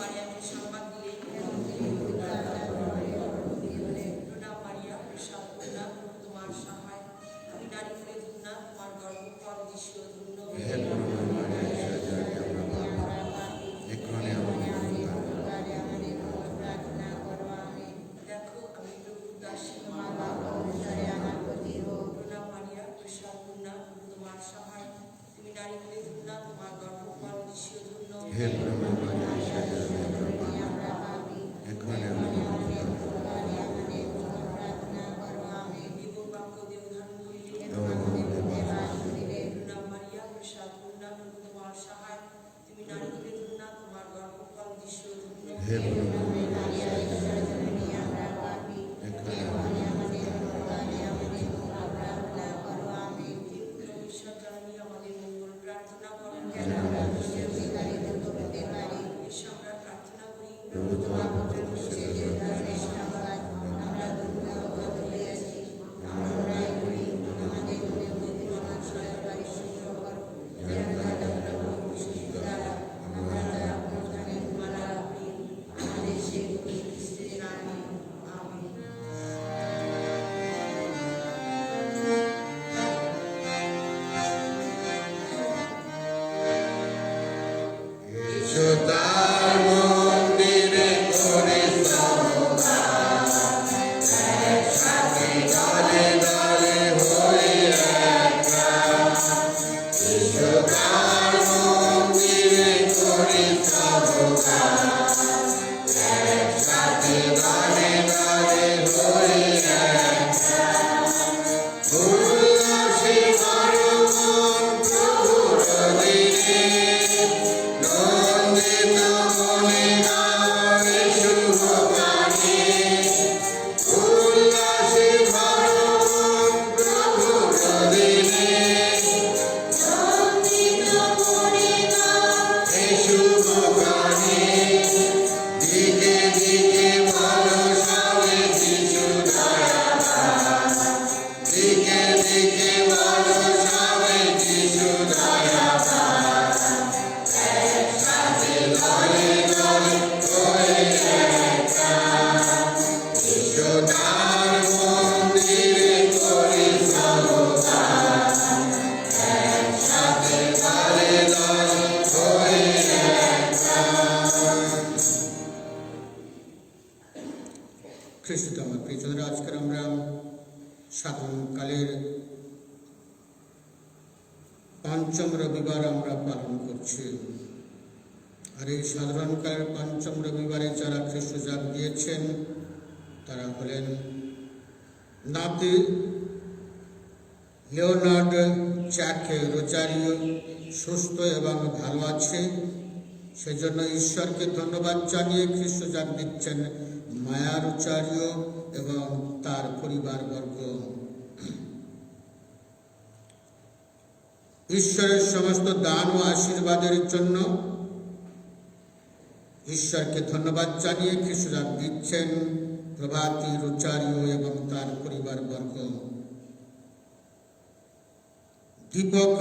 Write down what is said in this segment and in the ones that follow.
মারিয়াকে সংবাদ দিলেন, রুনা মারিয়া প্রসাদ কন্যা, তোমার সহায়, তুমি নারী হলে ধন্য, তোমার গর্ভফল যিশুও ধন্য। দেখো আমি প্রভুর দাসী, রুনা মারিয়া প্রসাদ কন্যা, তোমার সহায়, তুমি নারী হলে ধন্য, তোমার গর্ভফল যিশুও ধন্য। খ্রিস্ট আমার প্রিয়জনের, আজকের আমরা সাধনকালের পঞ্চম রবিবার আমরা পালন করছি। আর এই সাধারণকালের পঞ্চম রবিবারে যারা খ্রিস্ট জাগ দিয়েছেন তারা হলেন নাতি লিওনার্ড চ্যাকে রোজারিও, সুস্থ এবং ভালো আছে, সেজন্য ঈশ্বরকে ধন্যবাদ জানিয়ে খ্রিস্ট জাগ দিচ্ছেন মায়া রোজারিও এবং তার পরিবারবর্গ। ঈশ্বরের সমস্ত দান ও আশীর্বাদের জন্য ঈশ্বরকে ধন্যবাদ জানিয়ে খ্রিস্ট জাগ দিচ্ছেন প্রভাতী রোজারিও এবং তার পরিবারবর্গ। দীপক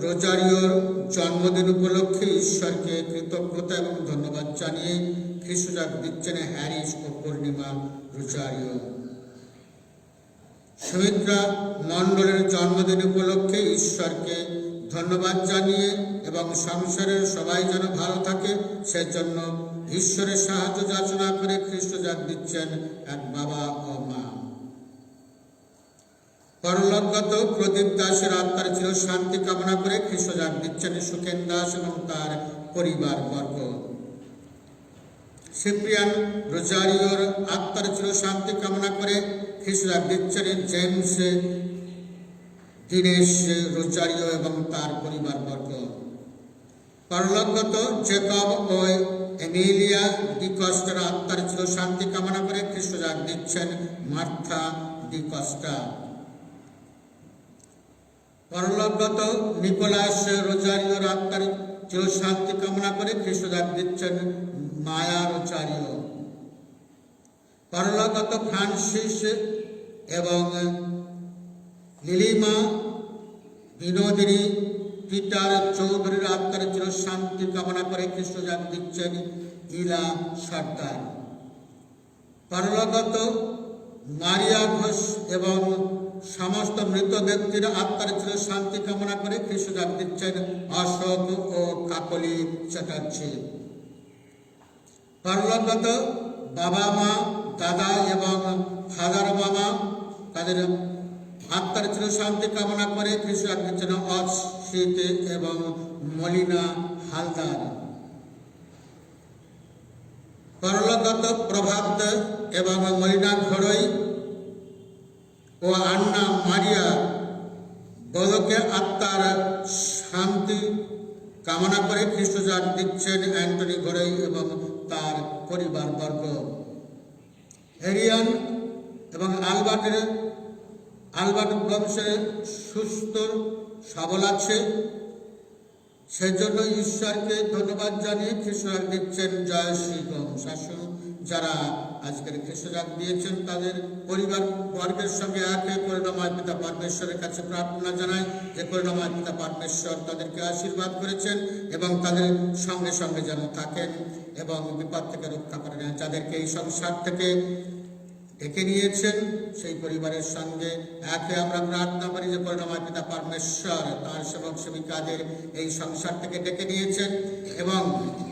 রোজারিওর জন্মদিন উপলক্ষে ঈশ্বরকে কৃতজ্ঞতা এবং ধন্যবাদ জানিয়ে খ্রিস্ট জাগ দিচ্ছেন হ্যারিস ও পূর্ণিমা রোজারিও। সুমিত্রা মণ্ডলের জন্মদিন উপলক্ষে ঈশ্বরকে ধন্যবাদ জানিয়ে এবং সংসারের সবাই যেন ভালো থাকে সেজন্য ঈশ্বরের সাহায্য যাচনা করে খ্রিস্ট জাগ দিচ্ছেন এক বাবা ও মা। পরলোকগত প্রদীপ দাসের আত্মার চির শান্তি কামনা করে খ্রিস্ট জাগ দিচ্ছেন সুখেন দাস এবং তার পরিবারবর্গ। সিপ্রিয়ান রোজারিওর আত্মার চির শান্তি কামনা করে খ্রিস্ট জাগ দিচ্ছেন জেমস দীনেশ রোজারিও এবং তার পরিবারবর্গ। পরলোকগত জেকব ও এমিলিয়া ডি কস্টার আত্মার চির শান্তি কামনা করে খ্রিস্ট জাগ দিচ্ছেন মার্থা ডি কস্টা। পরলোকগত নিকোলাস রোজারিওর আত্মার চির শান্তি কামনা করে খ্রিস্ট জাগ দিচ্ছেন মায়া রোজারিও। পরলোকগত ফ্রান্সিস এবং লিলিমা বিনোদিনী পিটার চৌধুরীর আত্মার চির শান্তি কামনা করে খ্রিস্টজাগ দিচ্ছেন ইলা সর্দার। পরলোকগত মারিয়া ঘোষ এবং সমস্ত মৃত ব্যক্তির আত্মার চির শান্তি কামনা করে খ্রিস্টজাগ দিচ্ছেন অশোক ও কাকলি চ্যাটার্জি। পরলোকগত বাবা মা, দাদা এবং ফাদার মামা, তাদের আত্মার চির শান্তি কামনা করে খ্রিস্টজাগ দিচ্ছেন অচ্যুত এবং মলিনা হালদার। পরলোকগত প্রভাত এবং মলিনা ঘড়ই ও আন্না মারিয়া বলকে আত্মার শান্তি কামনা করে খ্রিস্টজাগ দিচ্ছেন অ্যান্টনি ঘড়ই এবং তার পরিবারবর্গ। এরিয়ান এবং আলবার্ট বংশে সুস্থ সবল আছে, সেজন্য ঈশ্বরকে ধন্যবাদ জানিয়ে খ্রিস্টজাগ দিচ্ছেন জয় শ্রীগম শাসন। যারা আজকের খ্রিস্টজাগ দিয়েছেন তাদের পরিবার বর্গের সঙ্গে একে করুণাময় পিতা পরমেশ্বরের কাছে প্রার্থনা জানায় যে করুণাময় পিতা পরমেশ্বর তাদেরকে আশীর্বাদ করেছেন এবং তাদের সঙ্গে সঙ্গে যেন থাকেন এবং বিপদ থেকে রক্ষা করেন। যাদেরকে এই সংসার থেকে ডেকে নিয়েছেন সেই পরিবারের সঙ্গে একে আমরা প্রার্থনা করি যে করুণাময় পিতা পরমেশ্বর তার সেবক সেবিকাদের এই সংসার থেকে ডেকে নিয়েছেন এবং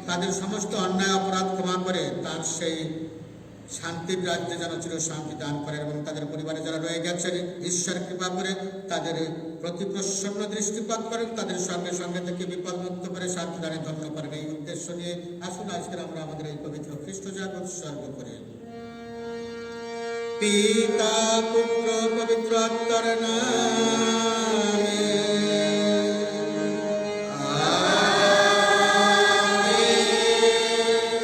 তাদের সমস্ত অন্যায় অপরাধ ক্ষমা করে তার সেই শান্তির রাজ্যে যেন চির শান্তি দান করেন এবং তাদের পরিবারে যারা রয়ে গেছেন ঈশ্বর কৃপা করে তাদের প্রতি প্রসন্ন দৃষ্টিপাত করেন, তাদের সঙ্গে সঙ্গে থেকে বিপদ মুক্ত করে শান্তি দানে ধন্য করেন। এই উদ্দেশ্য নিয়ে আসুন আজকের আমরা আমাদের এই পবিত্র খ্রিস্টজাগ উৎসর্গ করি। পিতা পুত্র পবিত্র আত্মার নামে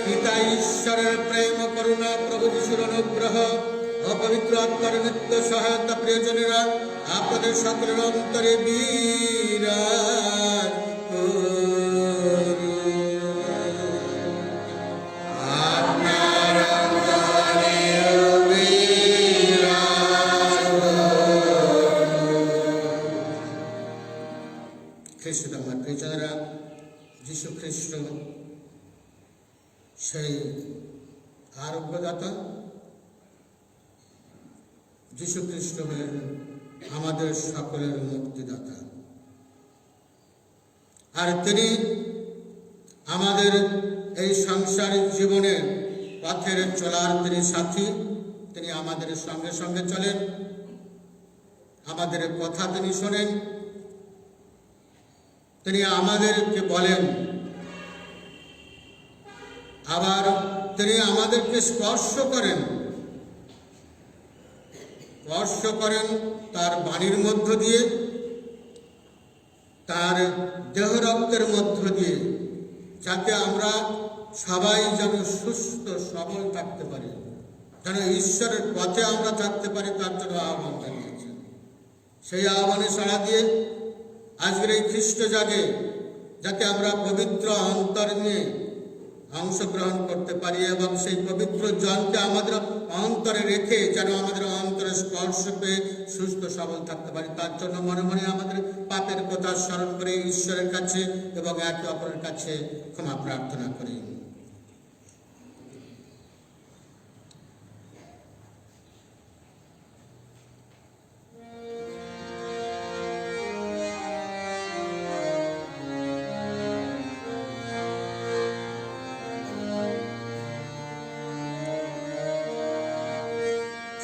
পিতা ঈশ্বরের প্রেম করুণা প্রভু যিশুর অনুগ্রহ ও পবিত্র আত্মার নিত্য সহায়তা প্রিয়জনেরা আপনাদের সকলের অন্তরে বিরাজ যীশু খ্রিস্ট সেই আরোগ্যদাতা, যীশু খ্রিস্ট হলেন আমাদের সকলের মুক্তিদাতা, আর তিনি আমাদের এই সংসারিক জীবনের পথের চলার তিনি সাথী। তিনি আমাদের সঙ্গে সঙ্গে চলেন, আমাদের কথা তিনি শোনেন, তিনি আমাদেরকে বলেন, আবার তিনি আমাদেরকে স্পর্শ করেন তার বাণীর মধ্য দিয়ে, তার দেহ রক্তের মধ্য দিয়ে, যাতে আমরা সবাই যেন সুস্থ সবল থাকতে পারি, যেন ঈশ্বরের পথে আমরা থাকতে পারি, তার জন্য আহ্বান জানিয়েছেন। সেই আহ্বানে সাড়া দিয়ে আজকের এই খ্রিস্টজাগে যাতে আমরা পবিত্র অন্তর নিয়ে অংশগ্রহণ করতে পারি এবং সেই পবিত্র জলকে আমাদের অন্তরে রেখে যেন আমাদের অন্তরে স্পর্শ পেয়ে সুস্থ সবল থাকতে পারি, তার জন্য মনে মনে আমাদের পাপের কথা স্মরণ করে ঈশ্বরের কাছে এবং একে অপরের কাছে ক্ষমা প্রার্থনা করি।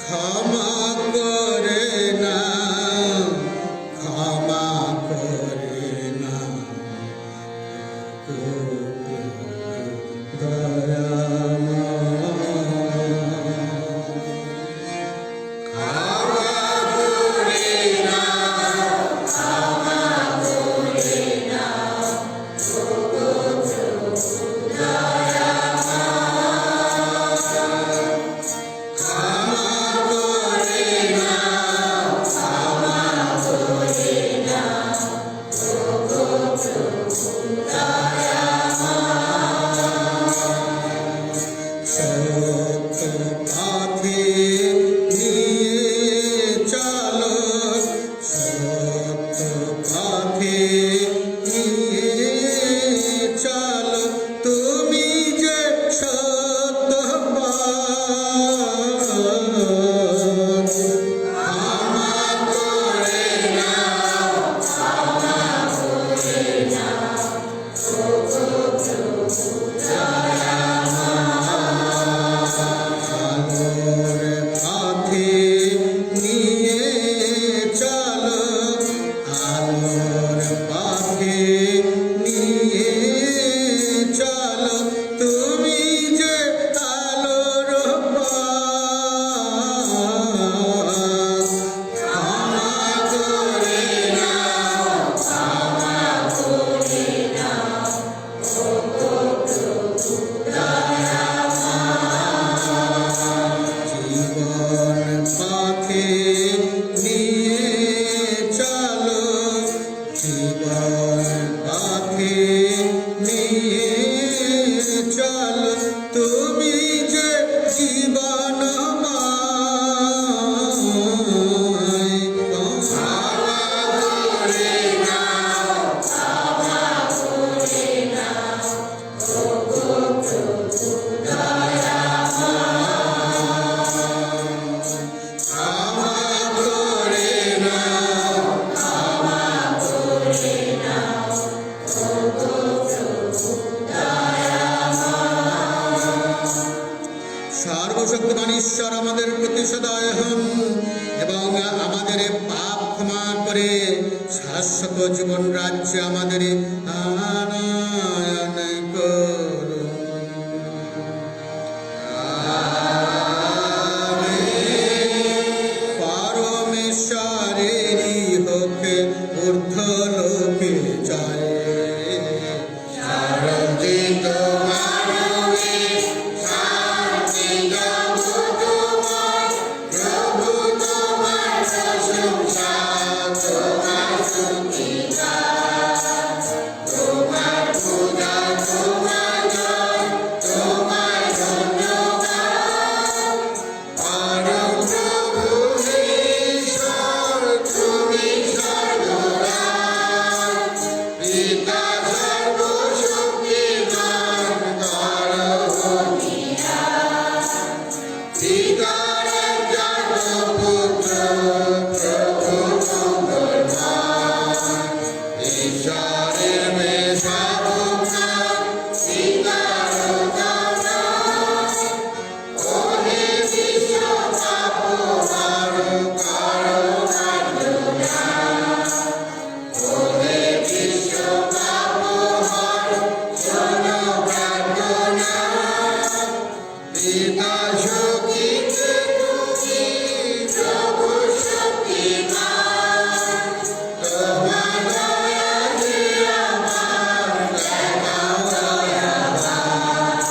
ক্ষমা করে না, ক্ষমা করে না, সর্বশক্তিমান ঈশ্বর আমাদের প্রতি সদয় হন এবং আমাদের পাপ ক্ষমা করে শাশ্বত জীবন রাজ্যে আমাদের আনয়ন করুন। পরমেশ্বরেরই হোক ঊর্ধ্বলোকে জয়। শারদিত মানবে শান্তি জগৎময়, প্রভু তোমার প্রশংসা, তোমার স্তুতি গান, তোমার পূজা, তোমার জয়, তোমার ধন্যবাদ। পরম প্রভু ঈশ্বর তুমি সর্বরাজ, পিতা সর্বশক্তিমান করো নিরাজ। পিতার একজন পুত্র প্রভু মঙ্গলমান, ঈশ্বরের মেষাবতার, পিতার অবতার। ওহে বিশ্ব পাপহার করো আর্তনাদ, ওহে বিশ্ব পাপহার শোনো প্রার্থনা। পিতা শক্তিতে তুমি প্রভু শক্তিমান, তোমার দয়াতে আমার দেখাও দয়াবান।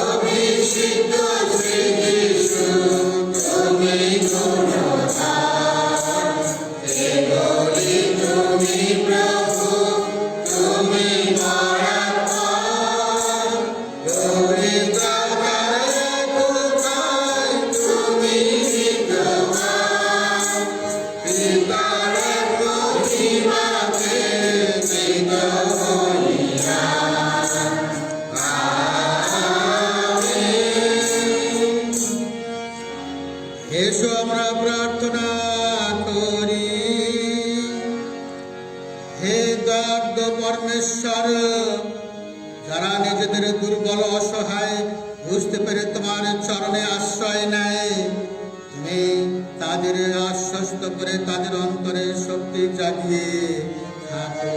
অভিষিক্ত শ্রী যিশু তুমি গুণধার, এ বলি তুমি প্রভু, তুমি মারাত্মা। পবিত্রতার একতায় তুমি বিদ্যমান, পিতার প্রতিমাতে বিদ হইয়া। আমেন। এসো আমরা প্রার্থনা করি। হে দয়ার্দ পরমেশ্বর, যারা নিজেদের দুর্বল অসহায় বুঝতে পেরে তোমার চরণে আশ্রয় নেয়, তুমি তাদের আশ্বস্ত করে তাদের অন্তরে শক্তি জাগিয়ে থাকো।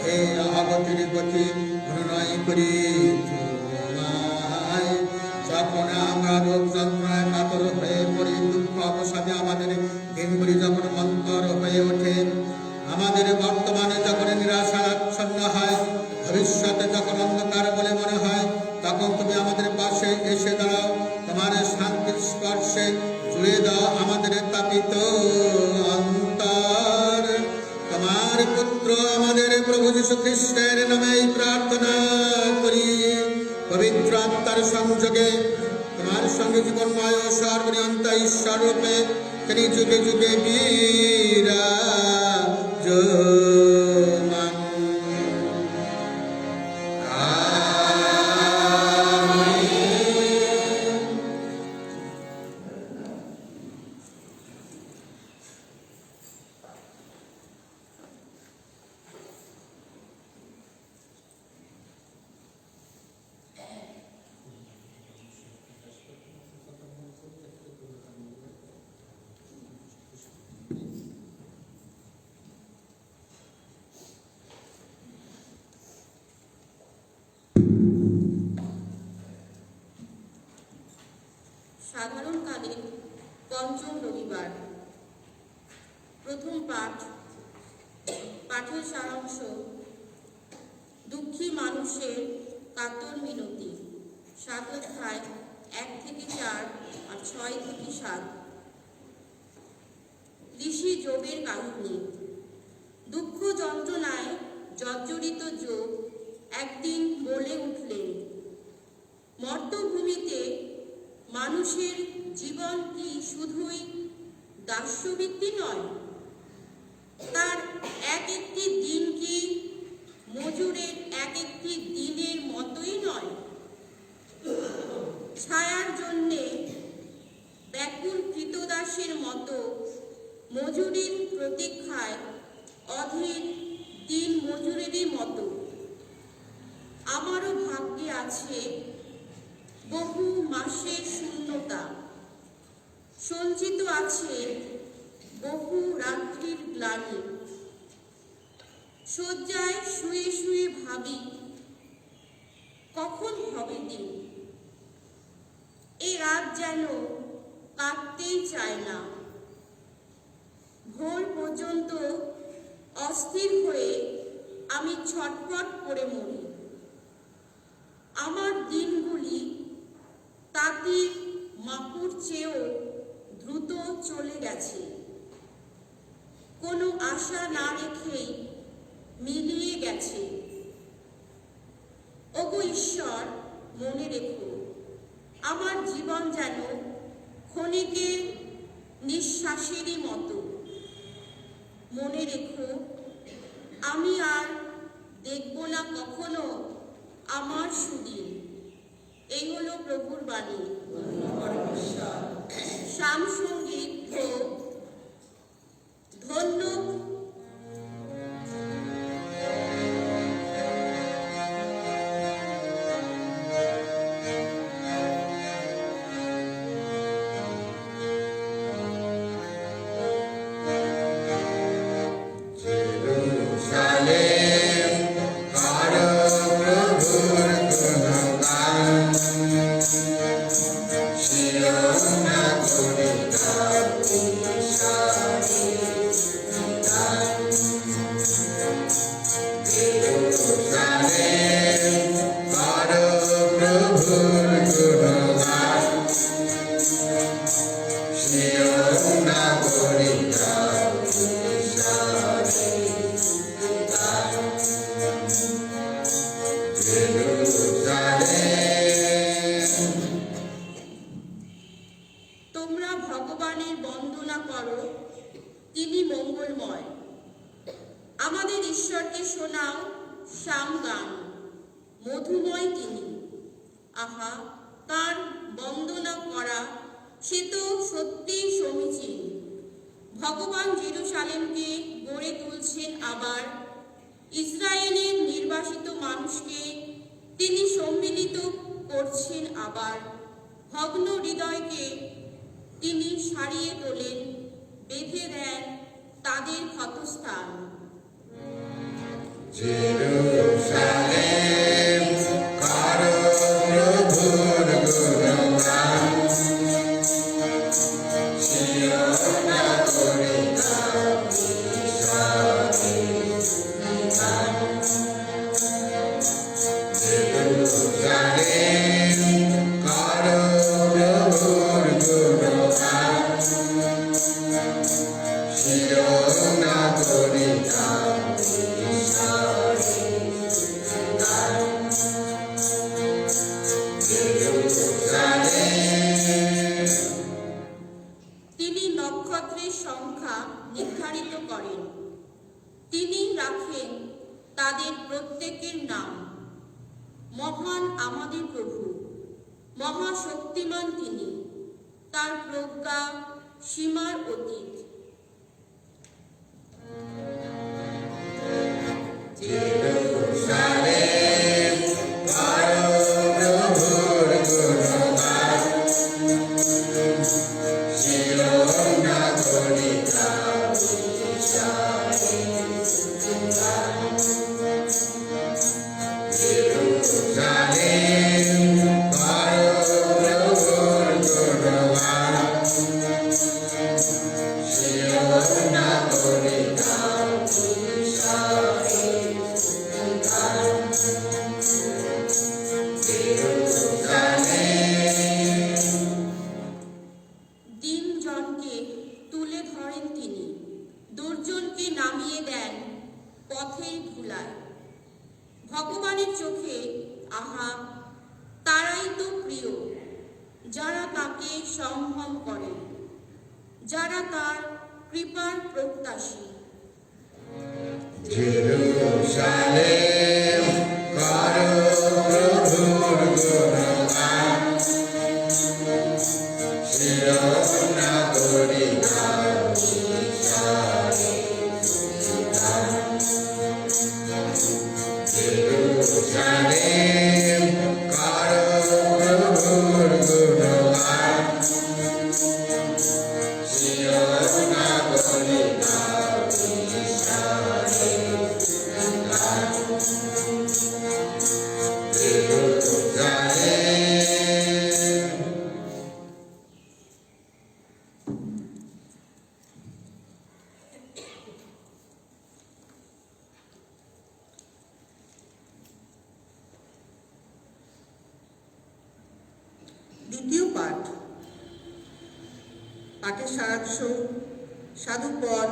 হে আগতির গতি অনুনয় করি তোমায়। যখন আমরা রোগ যন্ত্রণায় কাতর হয়ে পড়ি, দুঃখ অবসাদে আমাদের দিনগুলি যখন মন্তর হয়ে ওঠে, আমাদের বর্তমানে যখন নিরাশাচ্ছন্ন হয়, ভবিষ্যতে যখন অন্ধকার বলে মনে হয়, তখন তুমি আমাদের পাশে এসে দাঁড়াও। তোমার শান্তির স্পর্শে জুড়ে দাও আমাদের তাপিত অন্তর। তোমার পুত্র আমাদের প্রভু যীশু খ্রিস্টের নামে এই প্রার্থনা করি। পবিত্র আত্মার সংযোগে তোমার সঙ্গে জীবনময় ও সর্বনিয়ন্তা ঈশ্বর রূপে তিনি যুগে যুগে বিরাজমান। সাধারণকালীন পঞ্চম রবিবার। প্রথম পাঠ। পাঠের সারাংশ: দুঃখী মানুষের কাতর মিনতি। 7 অধ্যায় 1 থেকে 4 আর 6 থেকে 7। ঋষি যোবের কাহিনী। দুঃখ যন্ত্রণায় জর্জরিত যোব একদিন বলে উঠলেন, মর্তভূমিতে মানুষের জীবন কি শুধুই দাস্যবৃত্তি নয়? তার এক একটি দিন কি মজুরের এক একটি দিনের মতোই নয়? ছায়ার জন্যে ব্যাকুল কৃতদাসের মতো মজুরির প্রতীক্ষায় অধীর দিন মজুরেরই মতো আমারও ভাগ্যে আছে বহু মাসের শূন্যতা, সঞ্চিত আছে বহু রাত্রির গ্লানি। শয্যায় শুয়ে শুয়ে ভাবি কখন হবে দিন। এই রাত যেন কাটতেই চায় না। ভোর পর্যন্ত অস্থির হয়ে আমি ছটফট করে মরি। আমার দিনগুলি তাঁতির মাপুর চেয়েও দ্রুত চলে গেছে। কোনো আশা না রেখেই মিলিয়ে গেছে। ওগো ঈশ্বর, মনে রেখো, আমার জীবন যেন ক্ষণিকের নিঃশ্বাসেরই মতো। মনে রেখো, আমি আর দেখব না কখনো আমার সুদিন। এই হলো প্রভুর বাণী। শাম সঙ্গীত ধন্য তোমরা ভগবানের বন্দনা করো, তিনি মঙ্গলময়। আমাদের ঈশ্বরকে শোনাও শাম গান, মধুময় তিনি। আহা, তার বন্দনা করা সে তো সত্যিই সমীচীন। ভগবান জেরুসালেমকে গড়ে তুলছেন আবার। ইসরায়েলের নির্বাসিত মানুষকে তিনি সম্মিলিত করছেন আবার। ভগ্ন হৃদয়কে তিনি সারিয়ে তোলেন, বেঁধে দেন তাদের ক্ষতস্থান। জেরুসালেম করো প্রভুর গুণগান, সিয়ন নগরী দাও ঈশ্বরের গান। জেরুসালেম করো প্রভুর গুণগান, সিয়ন নগরী দাও তিনি নক্ষত্রের সংখ্যা নির্ধারিত করেন, তিনি রাখেন তাদের প্রত্যেকের নাম। মহান আমাদের প্রভু, মহাশক্তিমান তিনি, তার প্রজ্ঞা সীমার অতীত। জেরুসালেম করো প্রভুর গুণগান, সিয়ন নগরী দাও ঈশ্বরের গান। জেরুসালেম করো প্রভুর গুণগান, সিয়ন নগরী দাও ঈশ্বরের গান। দিনজনকে তুলে ধরেন তিনি, দুর্জনকে নামিয়ে দেন পথের ধুলায়। ভগবানের চোখে আহা, তারাই তো প্রিয়, যারা তাকে সম্ভব করে, যারা তার কৃপার প্রত্যাশী। জেরুসালেম করো প্রভুর গুণগান, সিয়ন নগরী দাও ঈশ্বরের গান। জেরুসালেম করো প্রভুর দ্বিতীয় পাঠ। পাঠের সারাংশ: সাধু পল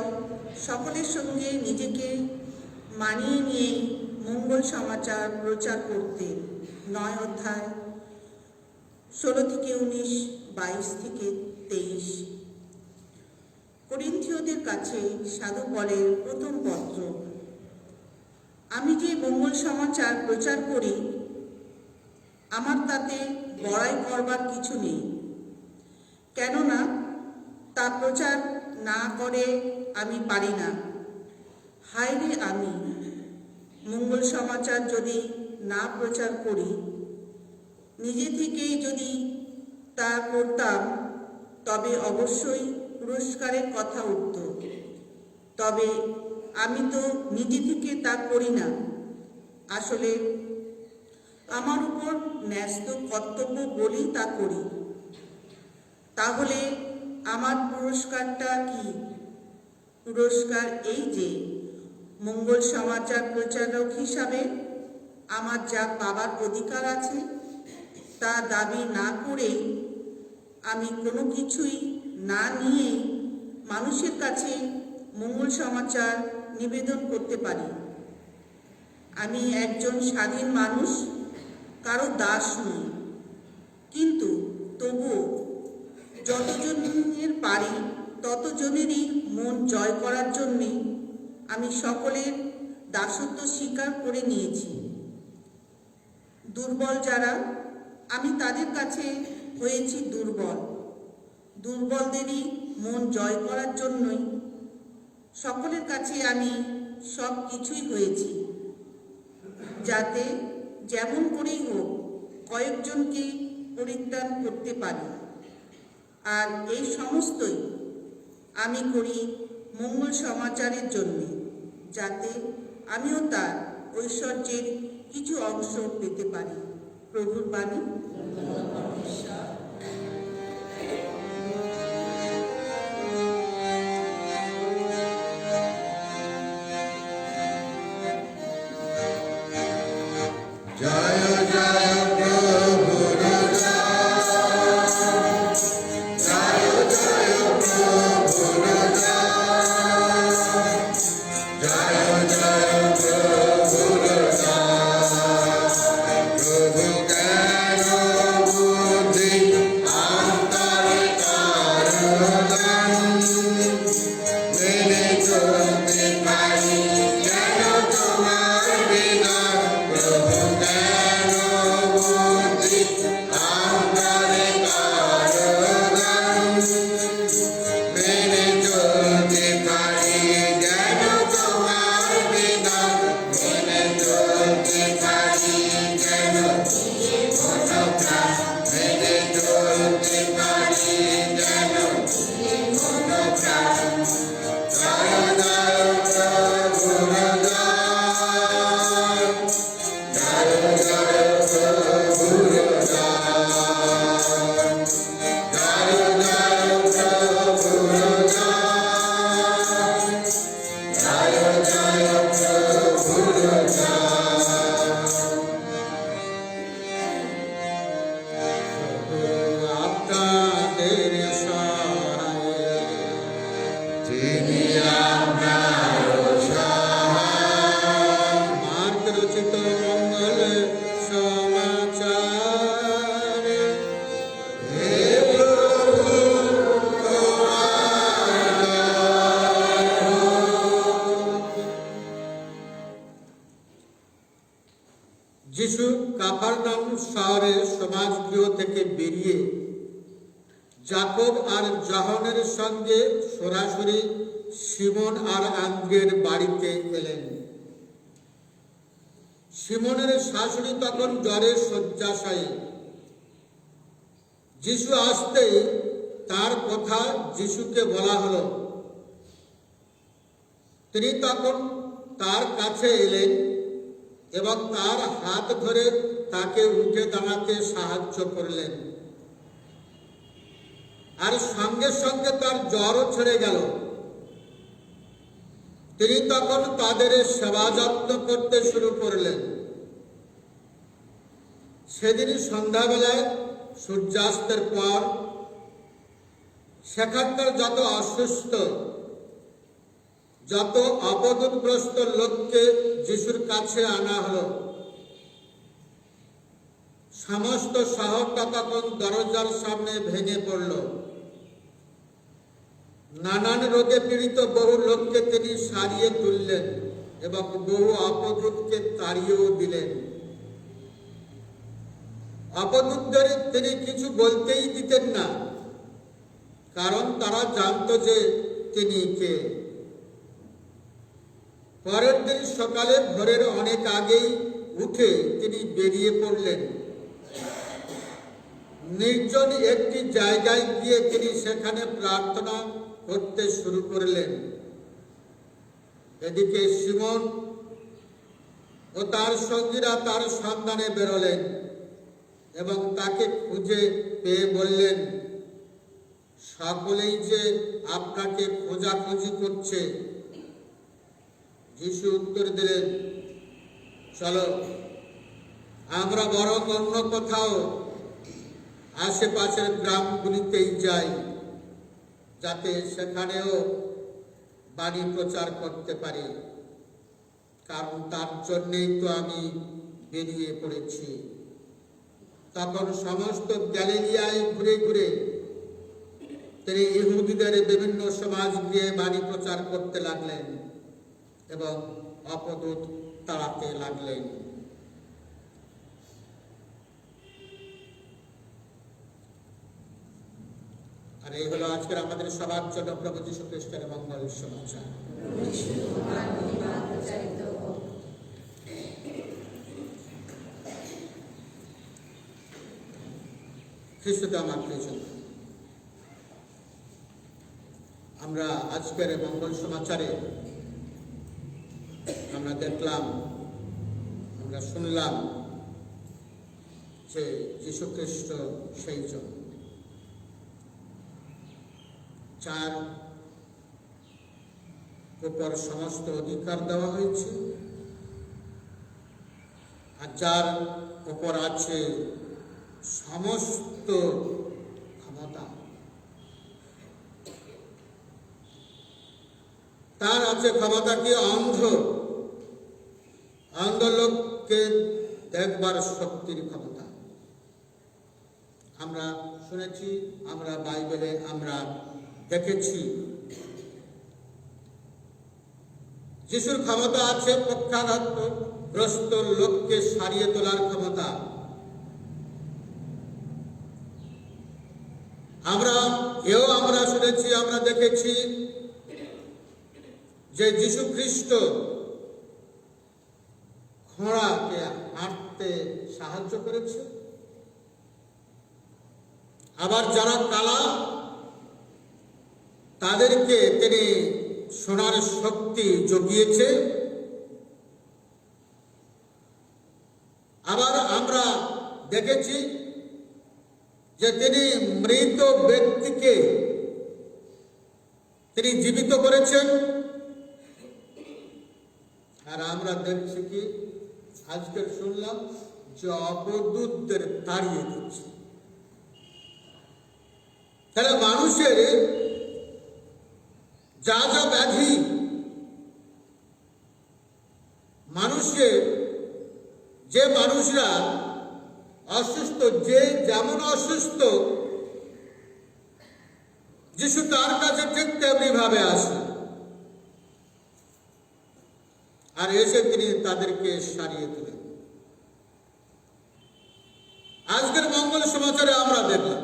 সকলের সঙ্গে নিজেকে মানিয়ে নিয়ে মঙ্গল সমাচার প্রচার করতেন। 9 অধ্যায় 16 থেকে 19, 22 থেকে 23। করিন্থীয়দের কাছে সাধু পলের প্রথম পত্র। আমি যে মঙ্গল সমাচার প্রচার করি, আমার তাতে বড়াই করবার কিছু নেই, কেননা তা প্রচার না করে আমি পারি না। হায় রে আমি! মঙ্গল সমাচার যদি না প্রচার করি, নিজে থেকেই যদি তা করতাম, তবে অবশ্যই পুরস্কারের কথা উঠত। তবে আমি তো নিজে থেকে তা করি না, আসলে আমার উপর ন্যস্ত কর্তব্য বলেই তা করি। তাহলে আমার পুরস্কারটা কি? পুরস্কার এই যে, মঙ্গল সমাচার প্রচারক হিসাবে আমার যা পাবার অধিকার আছে, তা দাবি না করেই আমি কোনো কিছুই না নিয়ে মানুষের কাছে মঙ্গল সমাচার নিবেদন করতে পারি। আমি একজন স্বাধীন মানুষ, কারো দাস নই, কিন্তু তবুও যতজনের পারি ততজনেরই মন জয় করার জন্যে আমি সকলের দাসত্ব স্বীকার করে নিয়েছি। দুর্বল যারা, আমি তাদের কাছে হয়েছি দুর্বল। দুর্বলদেরই মন জয় করার জন্যই সকলের কাছে আমি সব কিছুই হয়েছি, যাতে যেমন করেই হোক কয়েকজনকে পরিত্রাণ করতে পারি। আর এই সমস্তই আমি করি মঙ্গল সমাচারের জন্যে, যাতে আমিও তার ঐশ্বর্যের কিছু অংশ পেতে পারি। প্রভুর বাণী। জয় জয় প্রভুর জয় জয় প্রভুর জয় জয় প্রভুর প্রভু জ্ঞান বুদ্ধি অন্তরে কারণ মেনে চলতে পারি যেন তোমার বিনা। প্রভু জ্ঞান বুদ্ধি অন্তরে কারণ মেনে চলতে পারি যেন তোমার বিনা। মেনে চলতে পারি যেন মেনে চলতে পারি যেন জয় জয় প্রভুর জয় জয় প্রভুর জয় জয় প্রভুর জয় জয় প্রভুর আপনাদের সহায়ে তিনি আপনার সহায়। মার্গ রচিত মঙ্গল সমাচার। হে প্রভু তোমার জয় হোক। যিশু কাফারনাউম শহরের সমাজগৃহ থেকে বেরিয়ে যাকব আর যোহনের সঙ্গে সরাসরি সিমন আর আন্দ্রের বাড়িতে এলেন। সিমনের শাশুড়ি তখন জ্বরে শয্যাশায়ী। যিশু আসতেই তার কথা যিশুকে বলা হলো। তিনি তখন তার কাছে এলেন এবং তার হাত ধরে তাকে উঠে দাঁড়াতে সাহায্য করলেন। আর সঙ্গে সঙ্গে তার জ্বরও ছেড়ে গেল। তিনি তখন তাদের সেবা যত্ন করতে শুরু করলেন। সেদিন সন্ধ্যাবেলায় সূর্যাস্তের পর সেখানকার যত অসুস্থ, যত অপদগ্রস্ত লোককে যিশুর কাছে আনা হলো, সমস্ত শহরটা তখন দরজার সামনে ভেঙে পড়ল। নানান রোগে পীড়িত বহু লোককে তিনি সারিয়ে তুললেন এবং বহু অপদূতকে তাড়িয়েও দিলেন। অপদূতদের তিনি কিছু বলতেই দিতেন না, কারণ তারা জানতো যে তিনি কে। পরের দিন সকালে ভোরের অনেক আগেই উঠে তিনি বেরিয়ে পড়লেন। নির্জন একটি জায়গায় গিয়ে তিনি সেখানে প্রার্থনা করতে শুরু করলেন। এদিকে সিমন ও তার সঙ্গীরা তার সন্ধানে বেরোলেন এবং তাকে খুঁজে পেয়ে বললেন, সকলেই যে আপনাকে খোঁজাখুঁজি করছে। যিশু উত্তর দিলেন, চলো আমরা বরং অন্য কোথাও আশেপাশের গ্রামগুলিতেই যাই, যাতে সেখানেও বাণী প্রচার করতে পারি, কারণ তার জন্যেই তো আমি বেরিয়ে পড়েছি। তখন সমস্ত গ্যালিলিয়ায় ঘুরে ঘুরে তিনি ইহুদিদের বিভিন্ন সমাজ গিয়ে বাণী প্রচার করতে লাগলেন এবং অপদূত তাড়াতে লাগলেন। আর এই হলো আজকের আমাদের সবার জন্য প্রভু যীশু খ্রিস্টের মঙ্গল সমাচার। খ্রিস্টতে আমার প্রিয়জন, আমরা আজকের মঙ্গল সমাচারে আমরা দেখলাম, আমরা শুনলাম যে যীশু খ্রিস্ট সেই জন যার উপর সমস্ত অধিকার দেওয়া হয়েছে আর যার উপর আছে সমস্ত ক্ষমতা। তার আছে ক্ষমতা কি? অন্ধ লোককে দেখবার শক্তির ক্ষমতা। আমরা শুনেছি, আমরা বাইবেলে আমরা দেখেছি, যিশুর ক্ষমতা আছে পক্ষাঘাতগ্রস্ত লোককে সারিয়ে তোলার ক্ষমতা। আমরা শুনেছি, আমরা দেখেছি যে যীশু খ্রিস্ট ঘোড়াকে হাঁটতে সাহায্য করেছে। আবার যারা কালা তাদেরকে তিনি শোনার শক্তি জুগিয়েছে। আবার আমরা দেখেছি যে তিনি মৃত ব্যক্তিকে তিনি জীবিত করেছেন। আর আমরা দেখছি কি, আজকে শুনলাম যে অপদূতদের তাড়িয়ে দিচ্ছে। তাহলে মানুষের যা যা ব্যাধি, মানুষের যে মানুষরা অসুস্থ, যে যেমন অসুস্থ, যিশু তার কাছে ঠিক তেমনি ভাবে আসে আর এসে তিনি তাদেরকে সারিয়ে তোলেন। আজকের মঙ্গল সমাচারে আমরা দেখলাম,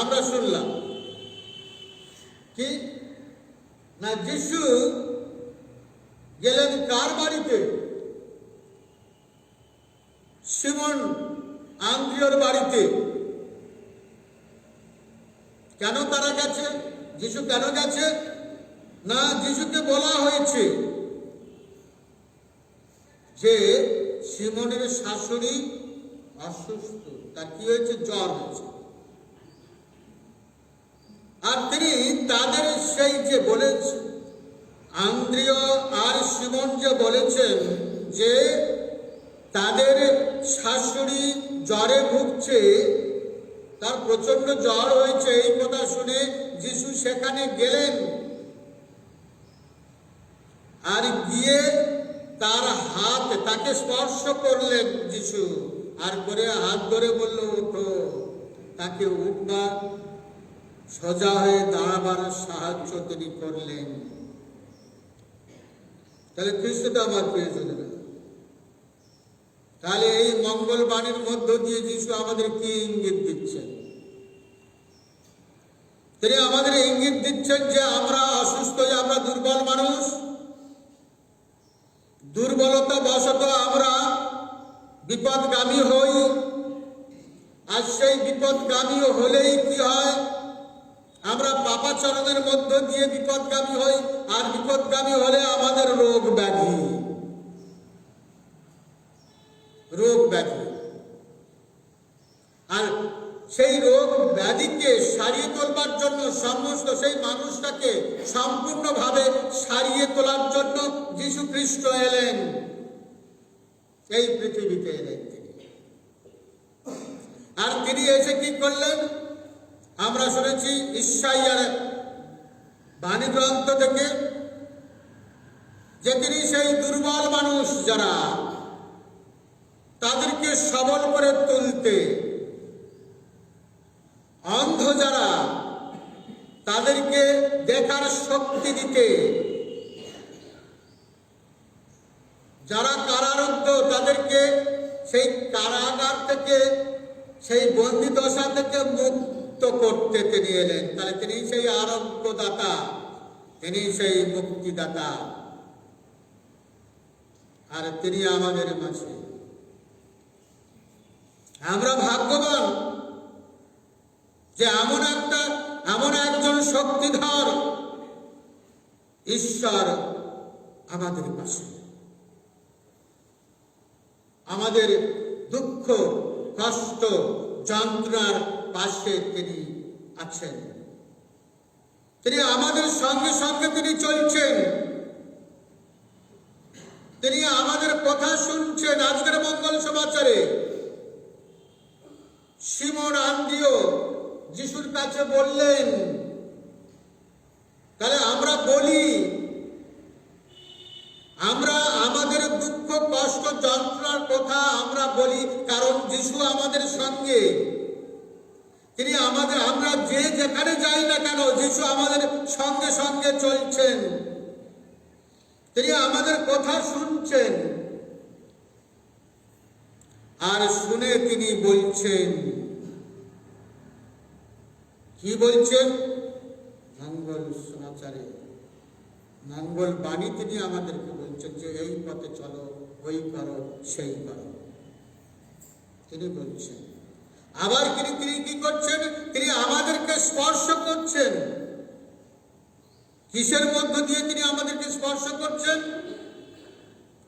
আমরা শুনলাম কি না, যিশু গেলেন কার বাড়িতে? সিমন আন্দ্রিয়র বাড়িতে। কেন তারা গেছে? যিশু কেন গেছে? না, যিশুকে বলা হয়েছে যে সিমনের শাশুড়ি অসুস্থ, তার কি হয়েছে? জ্বর হয়েছে। আর তিনি তাদের সেই যে বলেছে, আন্দ্রিয় আর সিমন যে বলেছেন যে তাদের শাশুড়ি জ্বরে ভুগছে, তার প্রচন্ড জ্বর হয়েছে, এই কথা শুনে যিশু সেখানে গেলেন। আর গিয়ে তার হাত, তাকে স্পর্শ করলেন যিশু, আর করে হাত ধরে বলল, ওঠো। তাকে উঠবার, সোজা হয়ে দাঁড়াবার সাহায্য তিনি করলেন। তাহলে খ্রিস্টটা আমার প্রিয়জনেরা, তাহলে এই মঙ্গল বাণীর মধ্য দিয়ে যিশু আমাদের কি ইঙ্গিত দিচ্ছেন? তিনি আমাদের ইঙ্গিত দিচ্ছেন যে আমরা অসুস্থ, যে আমরা দুর্বল মানুষ, দুর্বলতা বশত আমরা বিপদগামী হই। আর সেই বিপদগামী হলেই কি হয়? আমরা পাপাচরণের মধ্য দিয়ে বিপদগামী হই। আর বিপদগামী হলে আমাদের রোগ ব্যাধি। আর সেই রোগ ব্যাধিকে সারিয়ে তোলবার জন্য, সমস্ত সেই মানুষটাকে সম্পূর্ণভাবে সারিয়ে তোলার জন্য যীশু খ্রিস্ট এলেন, এই পৃথিবীতে এলেন তিনি। আর তিনি এসে কি করলেন? আমরা শুনেছি ইসাইয়ার বাণী গ্রন্থ থেকে যে তিনি সেই দুর্বল মানুষ যারা, তাদেরকে সবল করে তুলতে, অন্ধ যারা, তাদেরকে দেখার শক্তি দিতে, যারা কারারুদ্ধ তাদেরকে সেই কারাগার থেকে, সেই বন্দি দশা থেকে মুক্ত করতে তিনি এলেন। তাহলে তিনি সেই আরোগ্যদাতা, তিনি সেই মুক্তিদাতা। আর তিনি আমাদের মাঝে। আমরা ভাগ্যবান যে এমন একজন শক্তিধর ঈশ্বর আমাদের পাশে, আমাদের দুঃখ, কষ্ট, যন্ত্রণার পাশে তিনি আছেন। তিনি আমাদের সঙ্গে সঙ্গে তিনি চলছেন, তিনি আমাদের কথা শুনছেন। আজকের মঙ্গল সমাচারে সিমন আন্দ্রিয় যিশুর কাছে বললেন। তাহলে আমরা বলি, আমরা আমাদের দুঃখ, কষ্ট, যন্ত্রণার কথা আমরা বলি, কারণ যিশু আমাদের সঙ্গে। তিনি আমাদের, আমরা যে যেখানে যাই না কেন, যিশু আমাদের সঙ্গে সঙ্গে চলছেন। তিনি আমাদের কথা শুনছেন, আর শুনে তিনি বলছেন, কি বলছেন? মঙ্গল সমাচারে, মঙ্গল বাণী তিনি আমাদেরকে বলছেন যে এই পথে চলো, ওই করো, সেই করো, তিনি বলছেন। আবার তিনি কি করছেন? তিনি আমাদেরকে স্পর্শ করছেন। কিসের মধ্য দিয়ে তিনি আমাদেরকে স্পর্শ করছেন?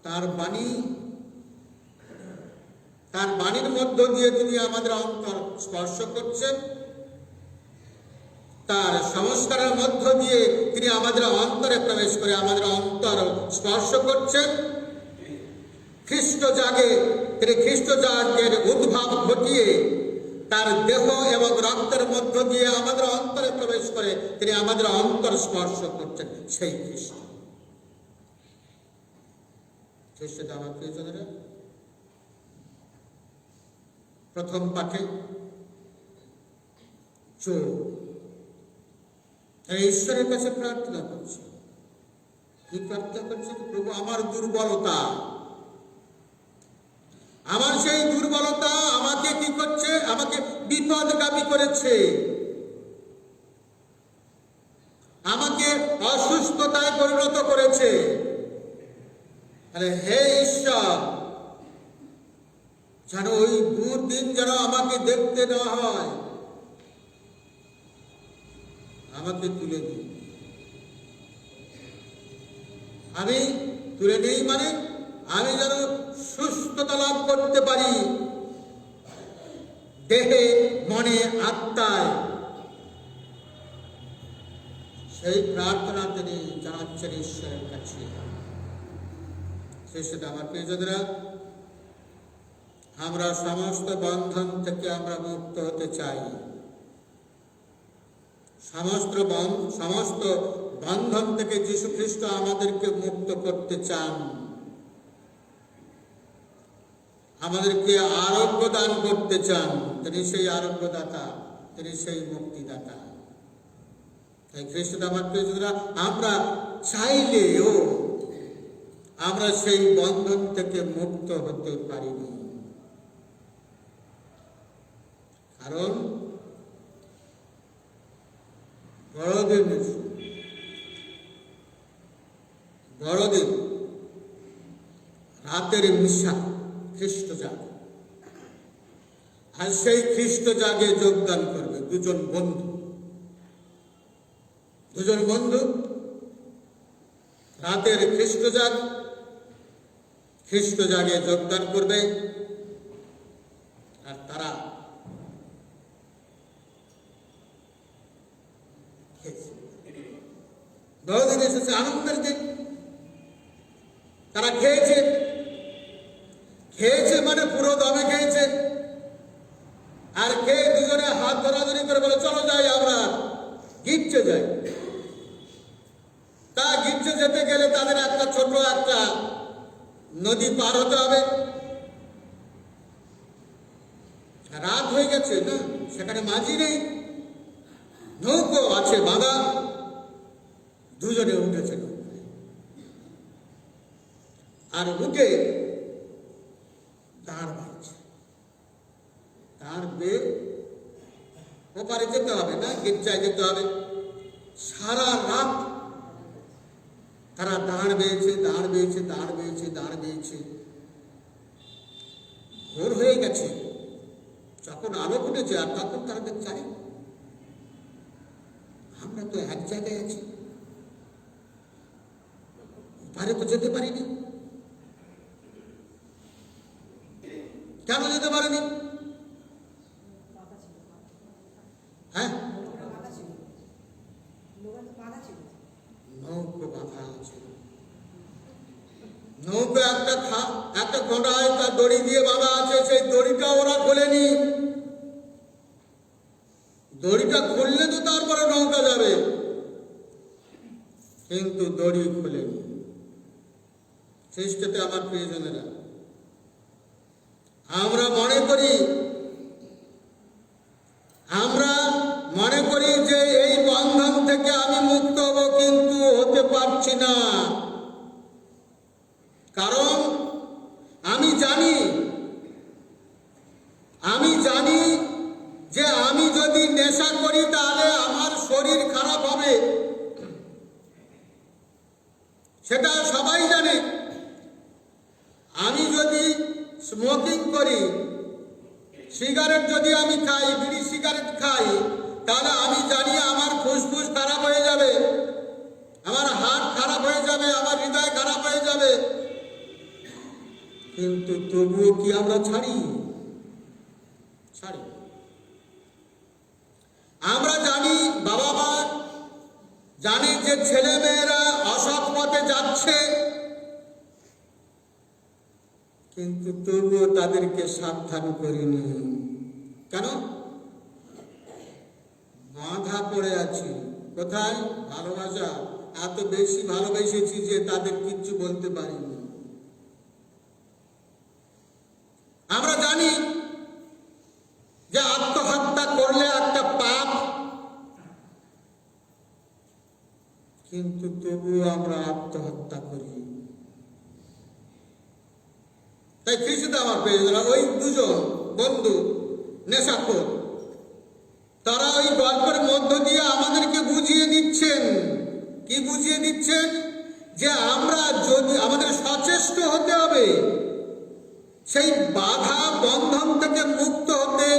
তার বাণী, তার বাণীর মধ্য দিয়ে তিনি আমাদের অন্তর স্পর্শ করছেন। তার সংস্কারের মধ্য দিয়ে তিনি আমাদের অন্তরে প্রবেশ করে আমাদের অন্তর স্পর্শ করছেন। খ্রিস্ট জাগে, তিনি খ্রিস্ট জাগের উদ্ভব ঘটিয়ে তার দেহ এবং রক্তের মধ্য দিয়ে আমাদের অন্তরে প্রবেশ করে তিনি আমাদের অন্তর স্পর্শ করছেন। সেই খ্রিস্ট, খ্রিস্ট আমার প্রিয়জনেরা, প্রথম পাঠে ঈশ্বরের কাছে প্রার্থনা করছে। কি প্রার্থনা করছে? প্রভু, আমার দুর্বলতা, আমার সেই দুর্বলতা আমাকে কি করছে? আমাকে বিপদগামী করেছে, আমাকে অসুস্থতায় পরিণত করেছে। তাহলে হে ঈশ্বর, যেন ওই দুর্দিন যেন আমাকে দেখতে না হয়, আমাকে তুলে দিন। আমি তুলে নেই মানে আমি যেন সুস্থতা লাভ করতে পারি দেহে, মনে, আত্মায়। সেই প্রার্থনা তিনি জানাচ্ছেন ঈশ্বরের কাছে। শেষে আমার প্রিয়জনেরা, আমরা সমস্ত বন্ধন থেকে আমরা মুক্ত হতে চাই। সমস্ত বন্ধন থেকে যীশু খ্রিস্ট আমাদেরকে মুক্ত করতে চান, আমাদেরকে আরোগ্য দান করতে চান। তিনি সেই আরোগ্যদাতা, তিনি সেই মুক্তিদাতা। তাই খ্রিস্ট আমার প্রিয়জনেরা, আমরা চাইলেও আমরা সেই বন্ধন থেকে মুক্ত হতে পারিনি। কারণ বড়দিন রাতের মিশা খ্রিস্ট জাগ, আর সেই খ্রিস্ট জাগে যোগদান করবে দুজন বন্ধু রাতের খ্রিস্ট জাগে যোগদান করবে। আর তারা বড়দিন এসেছে, আনন্দের দিন। তারা খেয়েছে মানে পুরো দমে খেয়েছে। আর খেয়ে দুজনে হাত ধরাধরি করে বলে, চলো যাই আমরা গির্জে যাই। তা গির্জে যেতে গেলে তাদের একটা ছোট একটা নদী পার হতে হবে। রাত হয়ে গেছে না, সেখানে মাঝি নেই, নৌকো আছে বাঁধা। দুজনে উঠেছে নৌকায়, আর উঠে দাঁড় বাড়ছে। দাঁড় বেয়ে ওপারে যেতে হবে না, গির্জায় যেতে হবে। সারা রাত তারা দাঁড় বেয়েছে। ভোর হয়ে গেছে, যখন আলো ফুটেছে, আর তখন তারা চাই আমরা তো এক জায়গায় আছি, পারে তো যেতে পারিনি। কেন যেতে পারিনি? হ্যাঁ, নৌকো বাঁধা আছে। নৌকো একটা খোঁড়ায় তার দড়ি দিয়ে বাঁধা আছে। সেই দড়িটা ওরা খোলেনি। দড়িটা খুললে তো তারপরে নৌকা যাবে, কিন্তু দড়ি খোলেনি। খ্রিস্টতে আমার প্রিয়জনেরা, আমরা মনে করি যে এই বন্ধন থেকে আমি মুক্ত হব, কিন্তু হতে পারছি না। কারণ আমি জানি যে আমি যদি নেশা করি তাহলে আমার শরীর খারাপ হবে। সেটা সবাই জানে। আমি যদি স্মোকিং করি, সিগারেট যদি আমি খাই, বিড়ি সিগারেট খাই, তাহলে আমি জানি আমার ফুসফুস খারাপ হয়ে যাবে, আমার হার্ট খারাপ হয়ে যাবে, আমার হৃদয় খারাপ হয়ে যাবে। কিন্তু তবুও কি আমরা ছাড়ি? আমরা জানি, বাবা মা জানি যে ছেলে মেয়েরা অসৎ পথে যাচ্ছে, কিন্তু তবুও তাদেরকে সাবধান করিনি। কেন? বাঁধা পড়ে আছি। কোথায়? ভালোবাসা। এত বেশি ভালোবেসেছি যে তাদের কিচ্ছু বলতে পারিনি। আমরা জানি যে আত্মহত্যা করলে একটা পাপ, কিন্তু তবুও আমরা আত্মহত্যা করি। তাই খ্রিস্ট আমার প্রিয়জনেরা, ওই দুজন বন্ধু নেশাখোর, তারা ওই গল্পের মধ্য দিয়ে আমাদেরকে বুঝিয়ে দিচ্ছেন। কি বুঝিয়ে দিচ্ছেন? যে আমরা যদি আমাদের সচেষ্ট হতে হবে, সেই বাধা বন্ধন থেকে মুক্ত হতে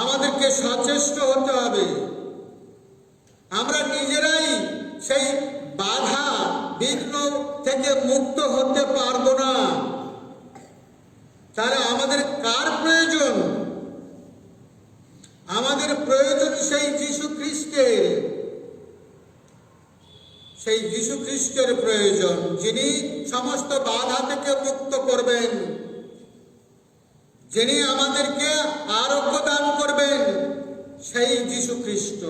আমাদেরকে সচেষ্ট হতে হবে। আমরা নিজেরাই সেই বাধা বিঘ্ন থেকে মুক্ত হতে পারবো না। যীশু খ্রিস্টের প্রয়োজন, যিনি সমস্ত বাধা থেকে মুক্ত করবেন, যিনি আমাদেরকে আরোগ্য দান করবেন, সেই যীশু খ্রিস্ট।